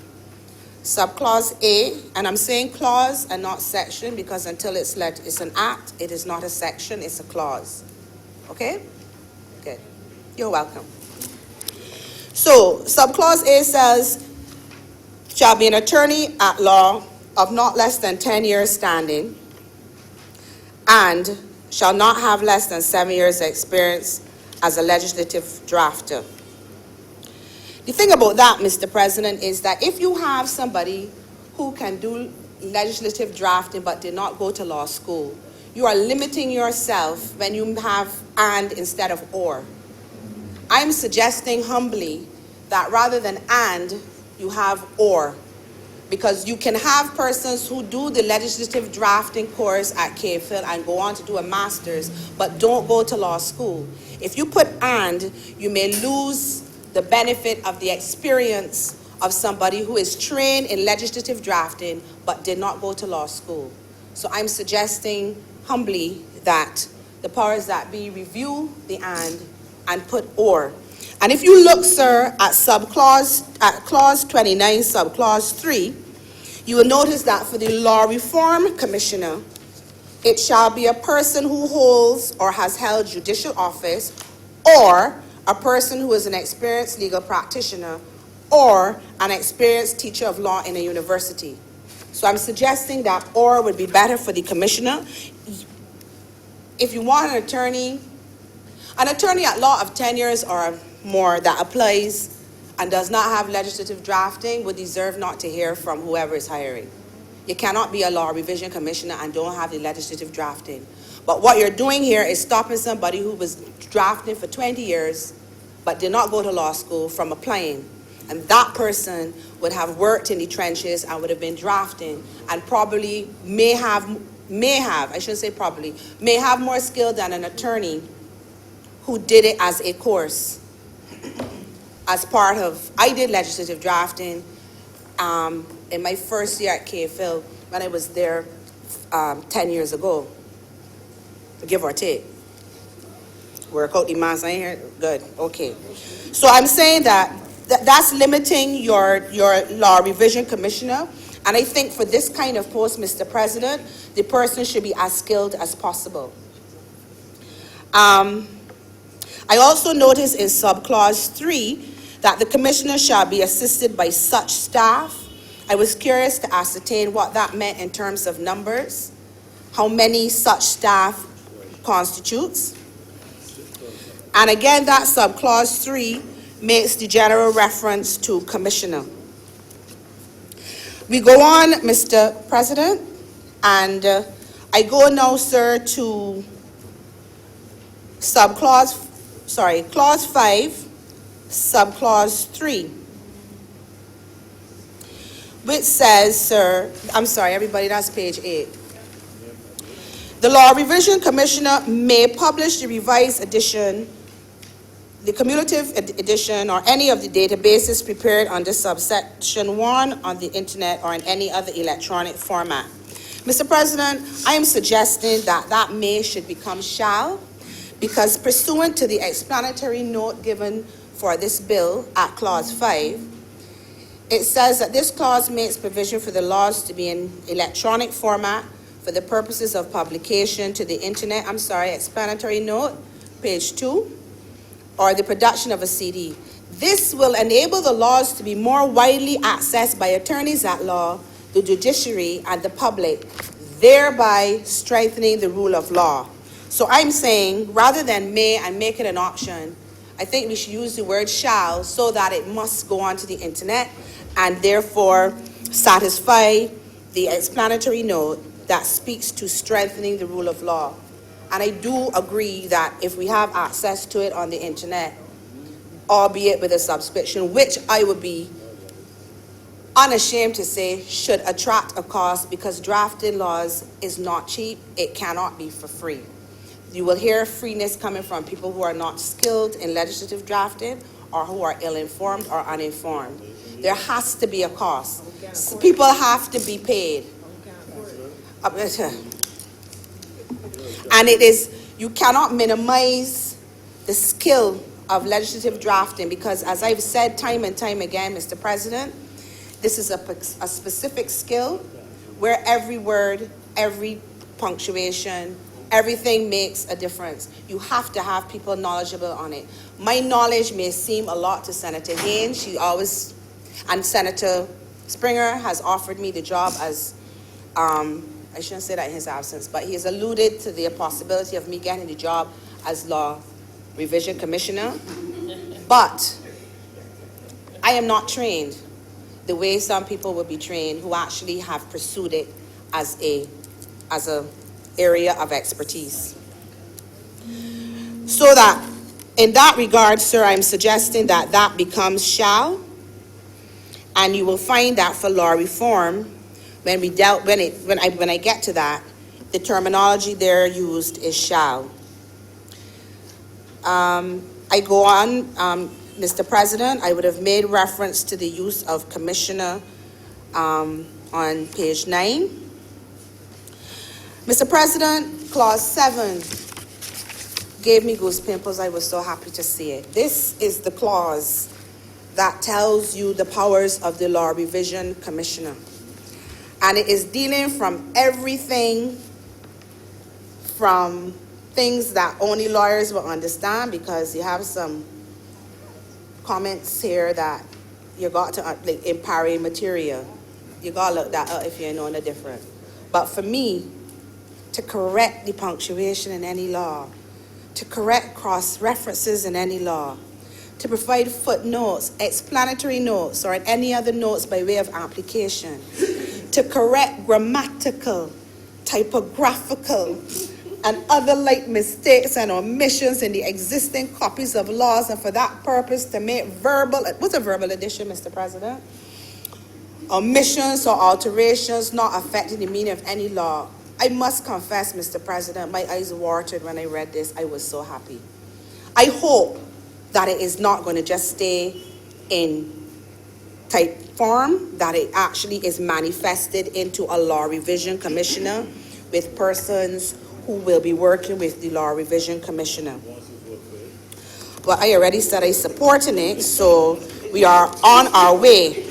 Subclause A, and I'm saying clause and not section because until it's an act, it is not a section, it's a clause. Okay? Good. You're welcome. So, subclause A says, shall be an attorney at law of not less than 10 years standing and shall not have less than 7 years experience as a legislative drafter. The thing about that, Mr. President, is that if you have somebody who can do legislative drafting but did not go to law school, you are limiting yourself when you have and instead of or. I'm suggesting humbly that rather than and, you have or. Because you can have persons who do the legislative drafting course at KPhil and go on to do a master's, but don't go to law school. If you put and, you may lose the benefit of the experience of somebody who is trained in legislative drafting, but did not go to law school. So I'm suggesting humbly that the powers that be review the and put or. And if you look, sir, at clause 29, subclause 3, you will notice that for the Law Reform Commissioner, it shall be a person who holds or has held judicial office, or a person who is an experienced legal practitioner, or an experienced teacher of law in a university. So I'm suggesting that or would be better for the commissioner. If you want an attorney at law of 10 years or more that applies and does not have legislative drafting would deserve not to hear from whoever is hiring. You cannot be a Law Revision Commissioner and don't have the legislative drafting. But what you're doing here is stopping somebody who was drafting for 20 years but did not go to law school from applying. And that person would have worked in the trenches and would have been drafting and probably may have more skill than an attorney who did it as a course. As part of, I did legislative drafting in my first year at KPhil when I was there 10 years ago, give or take. Work out the math, I ain't here? Good, okay. So I'm saying that's limiting your Law Revision Commissioner, and I think for this kind of post, Mr. President, the person should be as skilled as possible. I also noticed in subclause 3 that the commissioner shall be assisted by such staff. I was curious to ascertain what that meant in terms of numbers, how many such staff constitutes. And again, that subclause 3 makes the general reference to commissioner. We go on, Mr. President, And I go now, sir, to clause 5, subclause 3, which says, sir, I'm sorry, everybody, that's page 8. The Law Revision Commissioner may publish the revised edition, the cumulative edition, or any of the databases prepared under subsection 1 on the internet or in any other electronic format. Mr. President, I am suggesting that that may should become shall, because pursuant to the explanatory note given for this bill at clause 5, it says that this clause makes provision for the laws to be in electronic format for the purposes of publication to the internet, explanatory note, page 2, or the production of a CD. This will enable the laws to be more widely accessed by attorneys at law, the judiciary, and the public, thereby strengthening the rule of law. So I'm saying, rather than may and make it an option, I think we should use the word shall so that it must go onto the internet and therefore satisfy the explanatory note that speaks to strengthening the rule of law. And I do agree that if we have access to it on the internet, albeit with a subscription, which I would be unashamed to say should attract a cost, because drafting laws is not cheap. It cannot be for free. You will hear freeness coming from people who are not skilled in legislative drafting or who are ill-informed or uninformed. There has to be a cost. People have to be paid. And it is, you cannot minimize the skill of legislative drafting, because as I've said time and time again, Mr. President, this is a specific skill where every word, every punctuation, everything makes a difference. You have to have people knowledgeable on it. My knowledge may seem a lot to Senator Haynes. She always, and Senator Springer has offered me the job as, I shouldn't say that in his absence, but he has alluded to the possibility of me getting the job as Law Revision Commissioner. But I am not trained the way some people would be trained who actually have pursued it as a area of expertise. So that, in that regard, sir, I'm suggesting that that becomes shall, and you will find that for law reform, when I get to that, the terminology there used is shall. I go on, Mr. President, I would have made reference to the use of commissioner on page 9. Mr. President, clause 7 gave me goose pimples. I was so happy to see it. This is the clause that tells you the powers of the Law Revision Commissioner. And it is dealing from everything from things that only lawyers will understand, because you have some comments here that you got to, like, in pari materia. You got to look that up if you know no different. But for me, to correct the punctuation in any law, to correct cross-references in any law, to provide footnotes, explanatory notes, or any other notes by way of application, to correct grammatical, typographical, and other like mistakes and omissions in the existing copies of laws, and for that purpose to make verbal, what's a verbal addition, Mr. President? Omissions or alterations not affecting the meaning of any law. I must confess, Mr. President, my eyes watered when I read this. I was so happy. I hope that it is not going to just stay in type form, that it actually is manifested into a Law Revision Commissioner with persons who will be working with the Law Revision Commissioner. Well, I already said I supporting it, so we are on our way.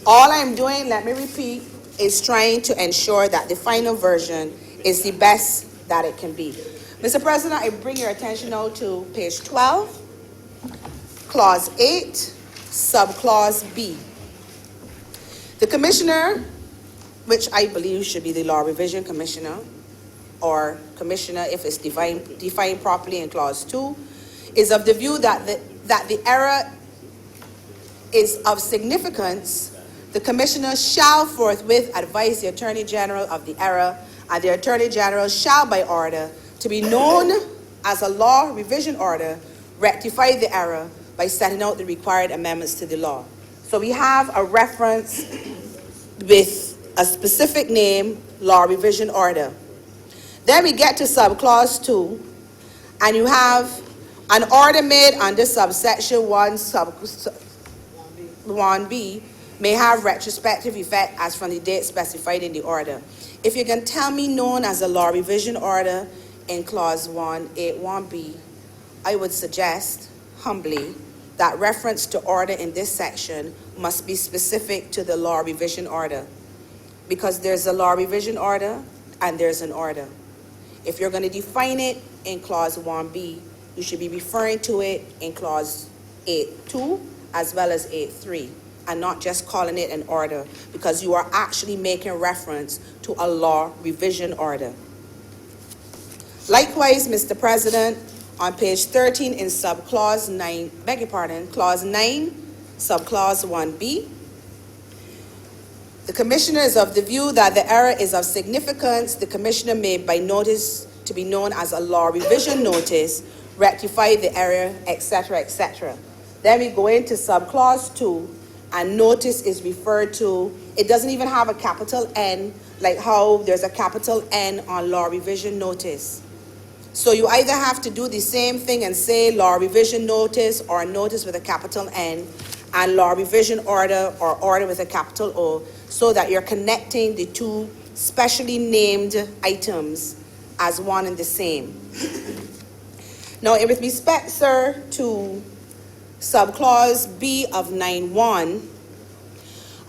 All I'm doing, let me repeat, is trying to ensure that the final version is the best that it can be. Mr. President, I bring your attention now to page 12, clause 8, subclause B. The commissioner, which I believe should be the Law Revision Commissioner, or commissioner if it's defined properly in clause 2, is of the view that the error is of significance the Commissioner shall forthwith advise the Attorney General of the error, and the Attorney General shall, by order to be known as a law revision order, rectify the error by setting out the required amendments to the law. So we have a reference with a specific name, law revision order. Then we get to subclause 2, and you have an order made under subsection 1B may have retrospective effect as from the date specified in the order. If you can tell me known as a law revision order in clause 181B, I would suggest humbly that reference to order in this section must be specific to the law revision order, because there's a law revision order and there's an order. If you're going to define it in clause 1B, you should be referring to it in clause 8.2 as well as 8.3, and not just calling it an order, because you are actually making reference to a law revision order. Likewise, Mr. President, on page 13 in subclause 9, clause 9, subclause 1B, the Commissioner is of the view that the error is of significance. The Commissioner may, by notice to be known as a law revision notice, rectify the error, etc., etc. Then we go into subclause 2, and notice is referred to, it doesn't even have a capital N, like how there's a capital N on law revision notice. So you either have to do the same thing and say law revision notice or notice with a capital N, and law revision order or order with a capital O, so that you're connecting the two specially named items as one and the same. Now, with respect, sir, to subclause B of 9.1,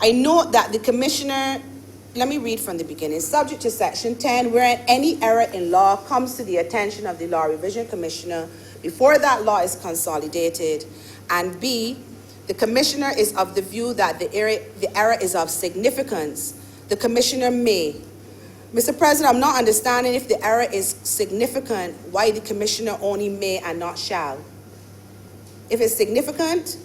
I note that the Commissioner, let me read from the beginning. Subject to section 10, where any error in law comes to the attention of the Law Revision Commissioner before that law is consolidated, and B, the Commissioner is of the view that the error is of significance, the Commissioner may. Mr. President, I'm not understanding if the error is significant, why the Commissioner only may and not shall. If it's significant,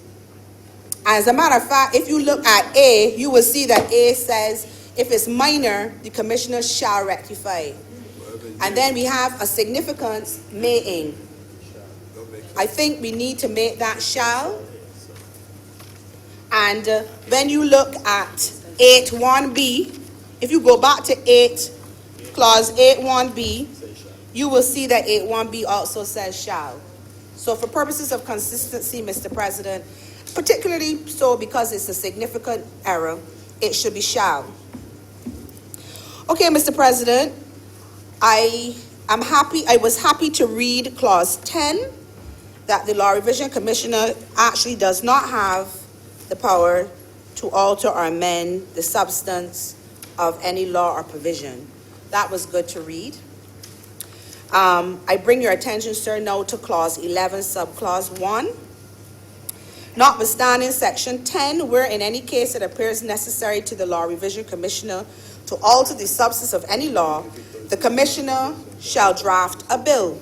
as a matter of fact, if you look at A, you will see that A says, if it's minor, the Commissioner shall rectify. And then we have a significance, maying. I think we need to make that shall. And when you look at 8.1b, if you go back to clause 8.1b, you will see that 8.1b also says shall. So for purposes of consistency, Mr. President, particularly so because it's a significant error, it should be shall. Okay, Mr. President, I was happy to read clause 10, that the Law Revision Commissioner actually does not have the power to alter or amend the substance of any law or provision. That was good to read. I bring your attention, sir, now to clause 11, subclause 1. Notwithstanding section 10, where in any case it appears necessary to the Law Revision Commissioner to alter the substance of any law, the Commissioner shall draft a bill.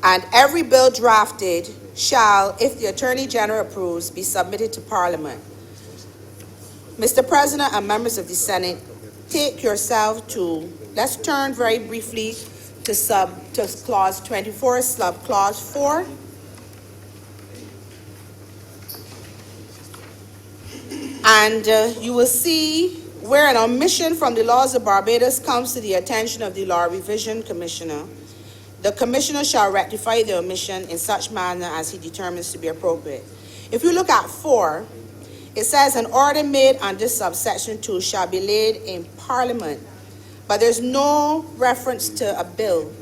And every bill drafted shall, if the Attorney General approves, be submitted to Parliament. Mr. President and members of the Senate, take yourself to, let's turn very briefly to clause 24, subclause 4. And you will see where an omission from the laws of Barbados comes to the attention of the Law Revision Commissioner, the Commissioner shall rectify the omission in such manner as he determines to be appropriate. If you look at 4, it says an order made under subsection 2 shall be laid in Parliament, but there's no reference to a bill.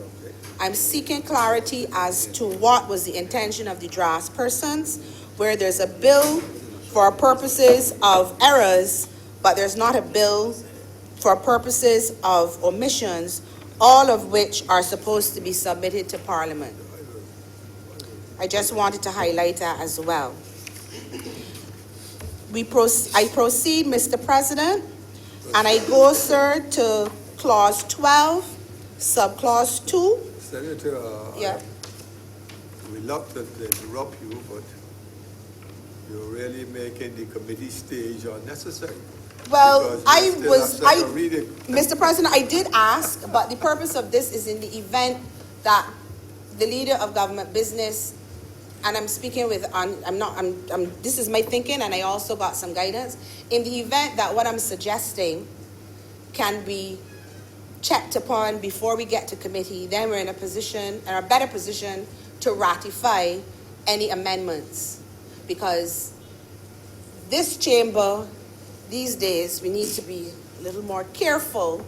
I'm seeking clarity as to what was the intention of the draftspersons, where there's a bill for purposes of errors, but there's not a bill for purposes of omissions, all of which are supposed to be submitted to Parliament. I just wanted to highlight that as well. I proceed, Mr. President, and I go, sir, to clause 12, subclause 2.
Senator,
Yeah.
I'm reluctant to interrupt you, but you're really making the committee stage unnecessary.
Well,
Because we
I
still
was,
have second reading.
Mr. President, I did ask, but the purpose of this is in the event that the leader of government business, and I'm speaking with, this is my thinking, and I also got some guidance. In the event that what I'm suggesting can be checked upon before we get to committee, then we're in a position, or a better position, to ratify any amendments. Because this chamber, these days, we need to be a little more careful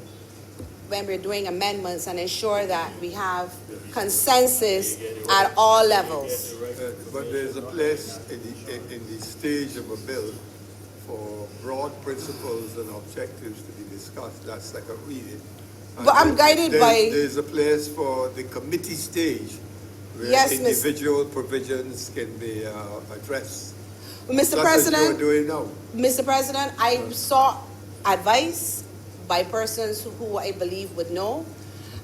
when we're doing amendments and ensure that we have consensus at all levels.
But there's a place in the stage of a bill for broad principles and objectives to be discussed, that's second reading. And
But I'm guided by...
There's a place for the committee stage where
Yes,
individual provisions can be addressed.
Mr.
That's
President,
what you're doing now.
Mr. President, I sought advice by persons who I believe would know,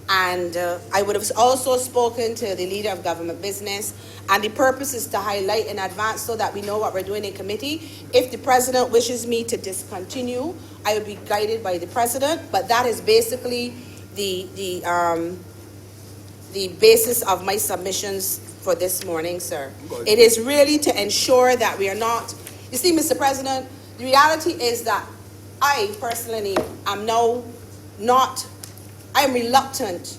and I would have also spoken to the leader of government business, and the purpose is to highlight in advance so that we know what we're doing in committee. If the President wishes me to discontinue, I would be guided by the President, but that is basically the basis of my submissions for this morning, sir.
Good.
It is really to ensure that we are not, you see, Mr. President, the reality is that I personally am I'm reluctant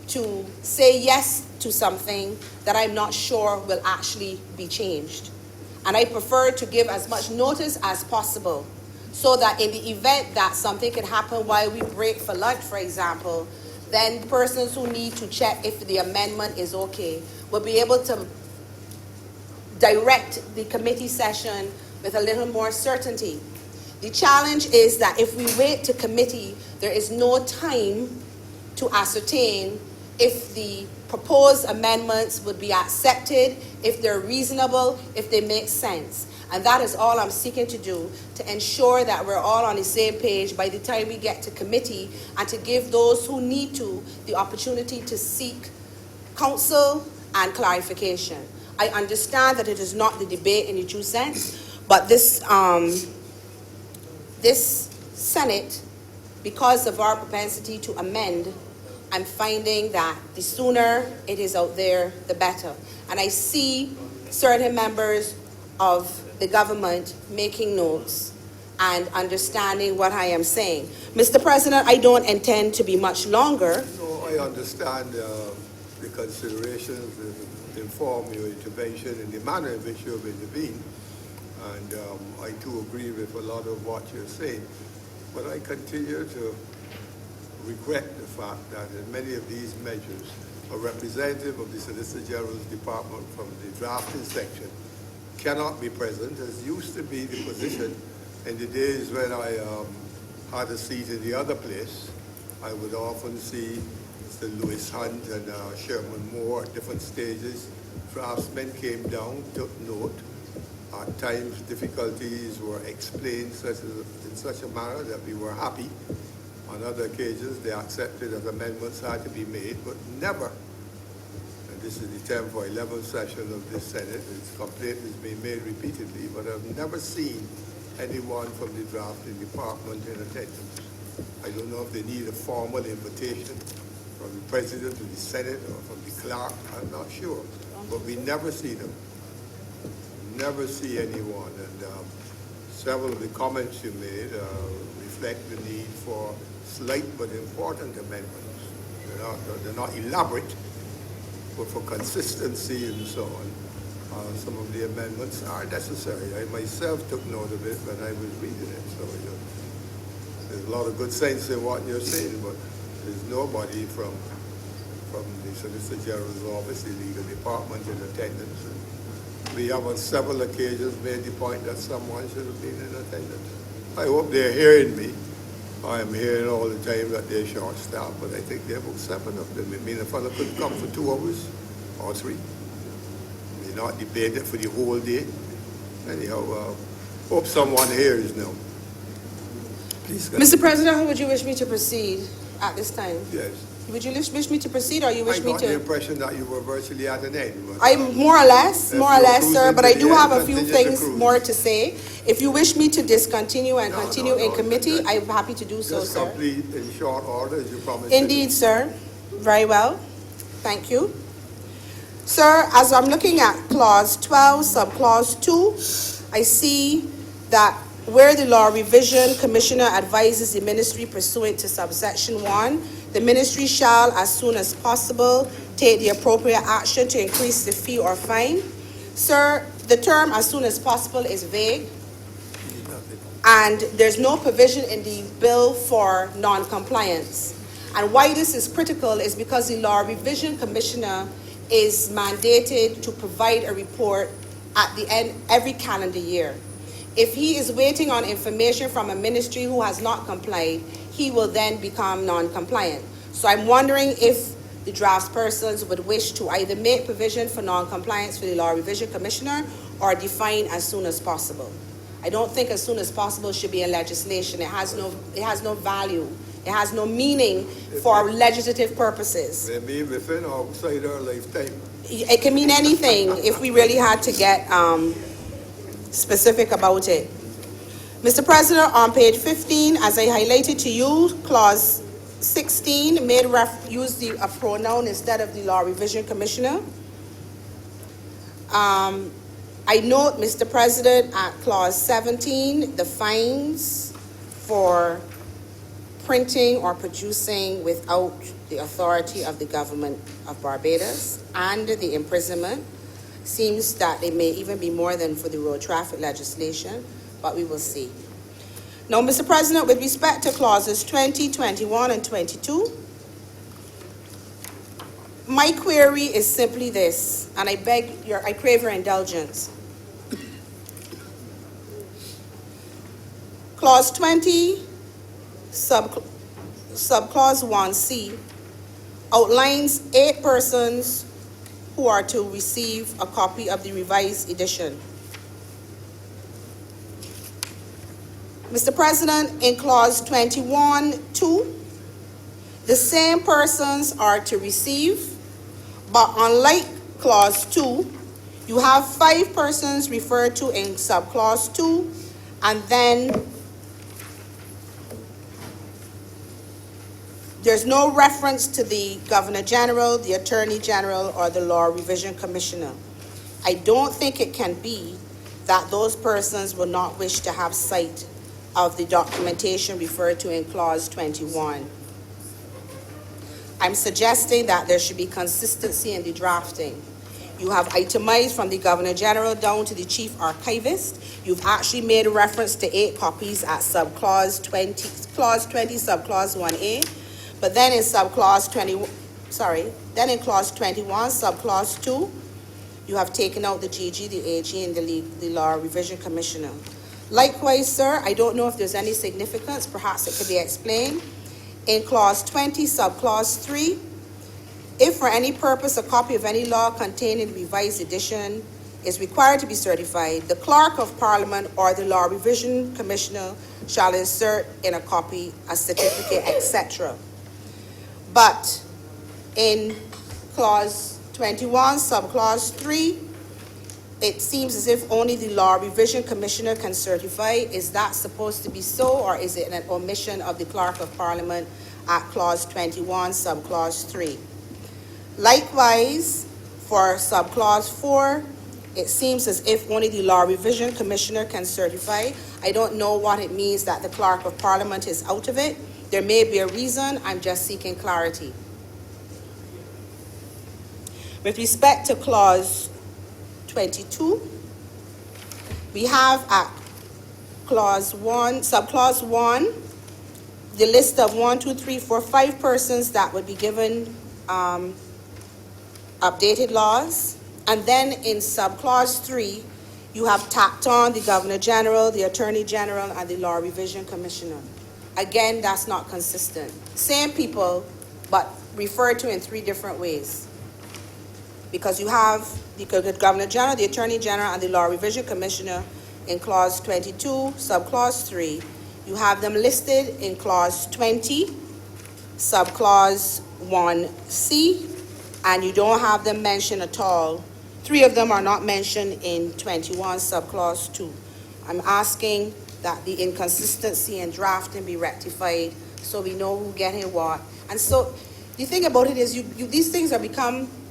to say yes to something that I'm not sure will actually be changed. And I prefer to give as much notice as possible so that in the event that something could happen while we break for lunch, for example, then persons who need to check if the amendment is okay will be able to direct the committee session with a little more certainty. The challenge is that if we wait to committee, there is no time to ascertain if the proposed amendments would be accepted, if they're reasonable, if they make sense. And that is all I'm seeking to do, to ensure that we're all on the same page by the time we get to committee, and to give those who need to the opportunity to seek counsel and clarification. I understand that it is not the debate in the true sense, but this Senate, because of our propensity to amend, I'm finding that the sooner it is out there, the better. And I see certain members of the government making notes and understanding what I am saying. Mr. President, I don't intend to be much longer.
No, I understand the considerations that inform your intervention and the manner in which you have intervened. And I too agree with a lot of what you're saying. But I continue to regret the fact that in many of these measures, a representative of the Solicitor General's Department from the drafting section cannot be present, as used to be the position in the days when I had a seat in the other place. I would often see Mr. Lewis Hunt and Sherman Moore at different stages. Draftsmen came down, took note. At times, difficulties were explained in such a manner that we were happy. On other occasions, they accepted that amendments had to be made, but never, and this is the 10th or 11th session of this Senate, its complaint has been made repeatedly, but I've never seen anyone from the drafting department in attendance. I don't know if they need a formal invitation from the President of the Senate or from the clerk, I'm not sure, but we never see them. Never see anyone, and several of the comments you made reflect the need for slight but important amendments. They're not elaborate, but for consistency and so on, some of the amendments are necessary. I myself took note of it when I was reading it, so there's a lot of good sense in what you're saying, but there's nobody from the Solicitor General's office, the legal department, in attendance. And we have on several occasions made the point that someone should have been in attendance. I hope they're hearing me. I am hearing all the time that they're short-staffed, but I think there are about 7 of them. I mean, a fellow could come for 2 hours or 3. We're not debating for the whole day. Anyhow, hope someone hears now. Please.
Mr. President, how would you wish me to proceed at this time?
Yes.
Would you wish me to proceed, or you wish
I
me
got the
to?
impression that you were virtually at an end. But,
I'm more or less,
if
sir,
you're
but I
cruising
do
to the
have
end,
a few
continue to
things
cruise.
more to say. If you wish me to discontinue and
No,
continue
no,
in
no,
committee,
just-
I'm happy to do so,
Just
sir.
complete in short order as you promised. to do.
Indeed, sir. Very well. Thank you. Sir, as I'm looking at clause 12, subclause 2, I see that where the Law Revision Commissioner advises the ministry pursuant to subsection 1, the ministry shall, as soon as possible, take the appropriate action to increase the fee or fine. Sir, the term as soon as possible is vague, and there's no provision in the bill for non-compliance. And why this is critical is because the Law Revision Commissioner is mandated to provide a report at the end every calendar year. If he is waiting on information from a ministry who has not complied, he will then become non-compliant. So I'm wondering if the draftspersons would wish to either make provision for non-compliance for the Law Revision Commissioner or define as soon as possible. I don't think as soon as possible should be in legislation. It has no value. It has no meaning for legislative purposes.
They mean within or outside our lifetime.
It can mean anything if we really had to get specific about it. Mr. President, on page 15, as I highlighted to you, clause 16 use the pronoun instead of the Law Revision Commissioner. I note, Mr. President, at clause 17, the fines for printing or producing without the authority of the government of Barbados, and the imprisonment. Seems that it may even be more than for the road traffic legislation, but we will see. Now, Mr. President, with respect to clauses 20, 21, and 22, my query is simply this, and I crave your indulgence. Clause 20, subclause 1C, outlines 8 persons who are to receive a copy of the revised edition. Mr. President, in clause 21(2), the same persons are to receive, but unlike clause 2, you have 5 persons referred to in subclause 2, and then there's no reference to the Governor General, the Attorney General, or the Law Revision Commissioner. I don't think it can be that those persons will not wish to have sight of the documentation referred to in clause 21. I'm suggesting that there should be consistency in the drafting. You have itemized from the Governor General down to the Chief Archivist. You've actually made a reference to 8 copies at subclause 20, clause 20, subclause 1A. But then in subclause 20, then in clause 21, subclause 2, you have taken out the GG, the AG, and the Law Revision Commissioner. Likewise, sir, I don't know if there's any significance. Perhaps it could be explained. In clause 20, subclause 3, if for any purpose a copy of any law contained in the revised edition is required to be certified, the Clerk of Parliament or the Law Revision Commissioner shall insert in a copy a certificate, etc. But in clause 21, subclause 3, it seems as if only the Law Revision Commissioner can certify. Is that supposed to be so, or is it an omission of the Clerk of Parliament at clause 21, subclause 3? Likewise, for subclause 4, it seems as if only the Law Revision Commissioner can certify. I don't know what it means that the Clerk of Parliament is out of it. There may be a reason. I'm just seeking clarity. With respect to clause 22, we have at clause 1, subclause 1, the list of 1, 2, 3, 4, 5 persons that would be given updated laws. And then in subclause 3, you have tacked on the Governor General, the Attorney General, and the Law Revision Commissioner. Again, that's not consistent. Same people, but referred to in 3 different ways. Because you have the Governor General, the Attorney General, and the Law Revision Commissioner in clause 22, subclause 3. You have them listed in clause 20, subclause 1C, and you don't have them mentioned at all. 3 of them are not mentioned in 21 subclause 2. I'm asking that the inconsistency in drafting be rectified so we know who getting what. And so the thing about it is these things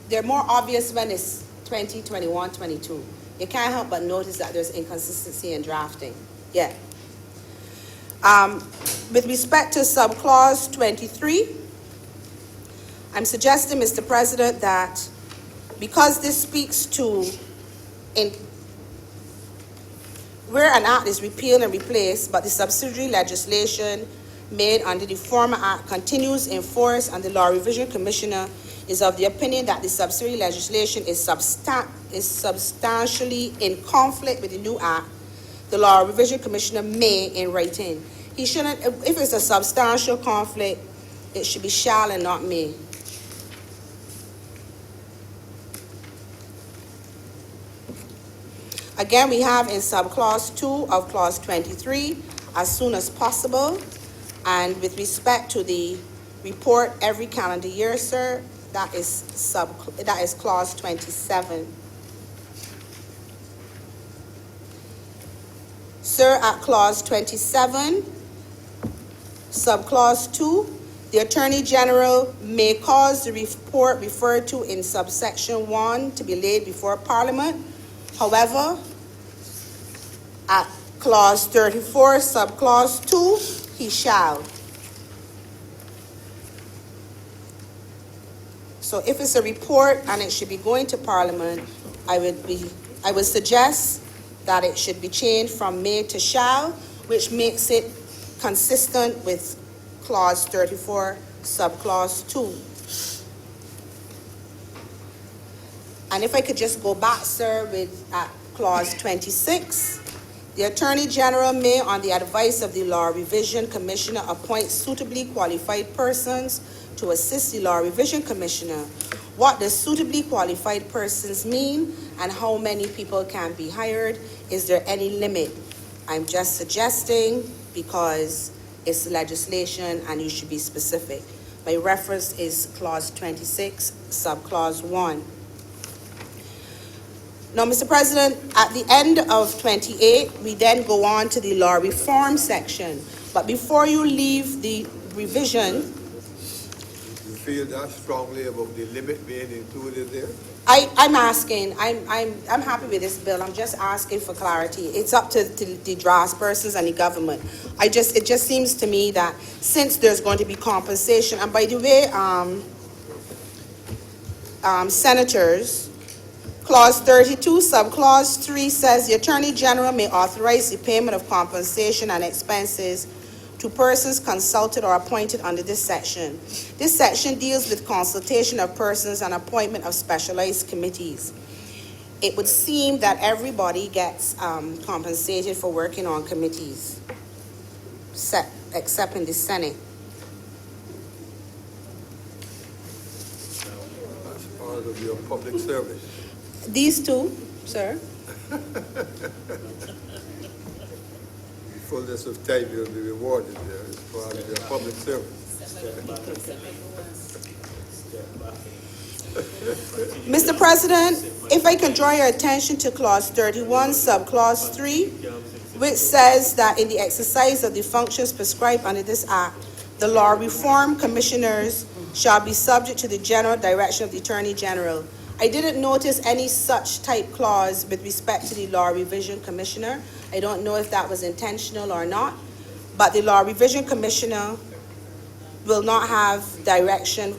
they're more obvious when it's 20, 21, 22. You can't help but notice that there's inconsistency in drafting. Yeah. With respect to subclause 23, I'm suggesting, Mr. President, that because this speaks to where an act is repealed and replaced, but the subsidiary legislation made under the former act continues in force, and the Law Revision Commissioner is of the opinion that the subsidiary legislation is substantially in conflict with the new act, the Law Revision Commissioner may, in writing. He shouldn't, if it's a substantial conflict, it should be shall and not may. Again, we have in subclause 2 of clause 23, as soon as possible. And with respect to the report every calendar year, sir, that is clause 27. Sir, at clause 27, subclause 2, the Attorney General may cause the report referred to in subsection 1 to be laid before Parliament. However, at clause 34, subclause 2, he shall. So if it's a report and it should be going to Parliament, I would suggest that it should be changed from may to shall, which makes it consistent with clause 34, subclause 2. And if I could just go back, sir, with clause 26, the Attorney General may, on the advice of the Law Revision Commissioner, appoint suitably qualified persons to assist the Law Revision Commissioner. What does suitably qualified persons mean, and how many people can be hired? Is there any limit? I'm just suggesting because it's legislation and you should be specific. My reference is clause 26, subclause 1. Now, Mr. President, at the end of 28, we then go on to the law reform section. But before you leave the revision,
You feel that strongly about the limit being included there?
I'm asking, I'm happy with this bill. I'm just asking for clarity. It's up to the draftspersons and the government. It just seems to me that since there's going to be compensation, and by the way, senators, clause 32, subclause 3 says the Attorney General may authorize the payment of compensation and expenses to persons consulted or appointed under this section. This section deals with consultation of persons and appointment of specialized committees. It would seem that everybody gets compensated for working on committees, except in the Senate.
That's part of your public service.
These two, sir.
In fullness of time, you'll be rewarded there as part of your public service.
Mr. President, if I can draw your attention to clause 31, subclause 3, which says that in the exercise of the functions prescribed under this act, the law reform commissioners shall be subject to the general direction of the Attorney General. I didn't notice any such type clause with respect to the Law Revision Commissioner. I don't know if that was intentional or not, but the Law Revision Commissioner will not have direction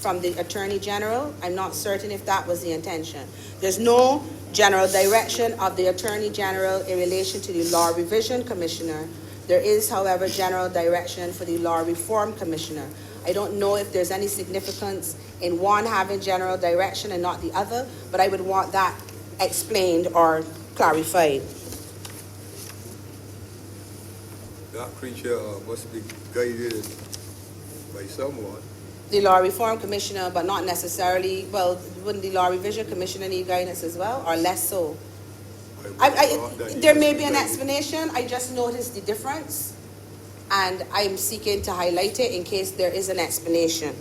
from the Attorney General. I'm not certain if that was the intention. There's no general direction of the Attorney General in relation to the Law Revision Commissioner. There is, however, general direction for the Law Reform Commissioner. I don't know if there's any significance in one having general direction and not the other, but I would want that explained or clarified.
That creature must be guided by someone.
The Law Reform Commissioner, but not necessarily, well, wouldn't the Law Revision Commissioner need guidance as well, or less so? There may be an explanation. I just noticed the difference, and I'm seeking to highlight it in case there is an explanation.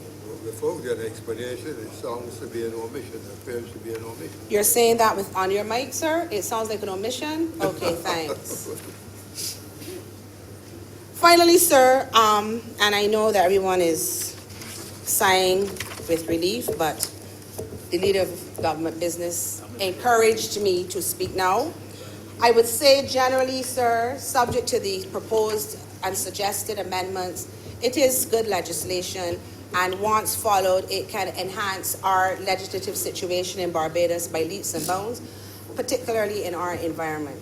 Without an explanation, it sounds to be an omission, it appears to be an omission.
You're saying that with on your mic, sir? It sounds like an omission? Okay, thanks. Finally, sir, and I know that everyone is sighing with relief, but the leader of government business encouraged me to speak now. I would say generally, sir, subject to the proposed and suggested amendments, it is good legislation, and once followed, it can enhance our legislative situation in Barbados by leaps and bounds, particularly in our environment.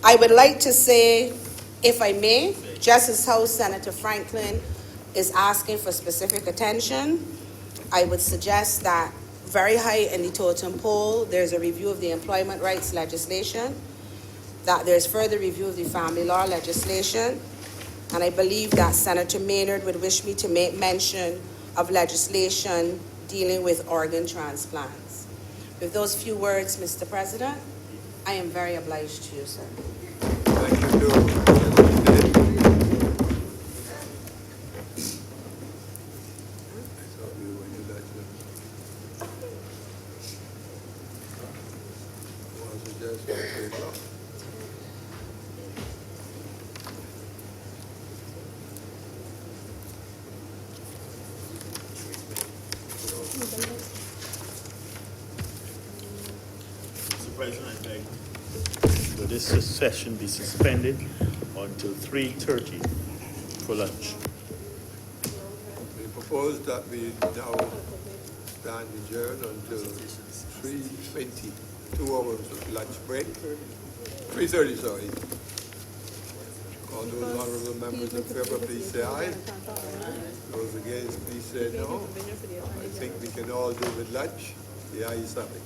I would like to say, if I may, just as how Senator Franklin is asking for specific attention, I would suggest that very high in the totem pole, there's a review of the employment rights legislation, that there's further review of the family law legislation, and I believe that Senator Maynard would wish me to make mention of legislation dealing with organ transplants. With those few words, Mr. President, I am very obliged to you, sir.
Thank you, too.
Mr. President, I beg that this session be suspended until 3:30 for lunch.
We propose that we now stand adjourned until 3:20, 2 hours of lunch break. 3:30, sorry. All those honorable members in favor, please say aye. Those against, please say no. I think we can all do with lunch. The ayes have it.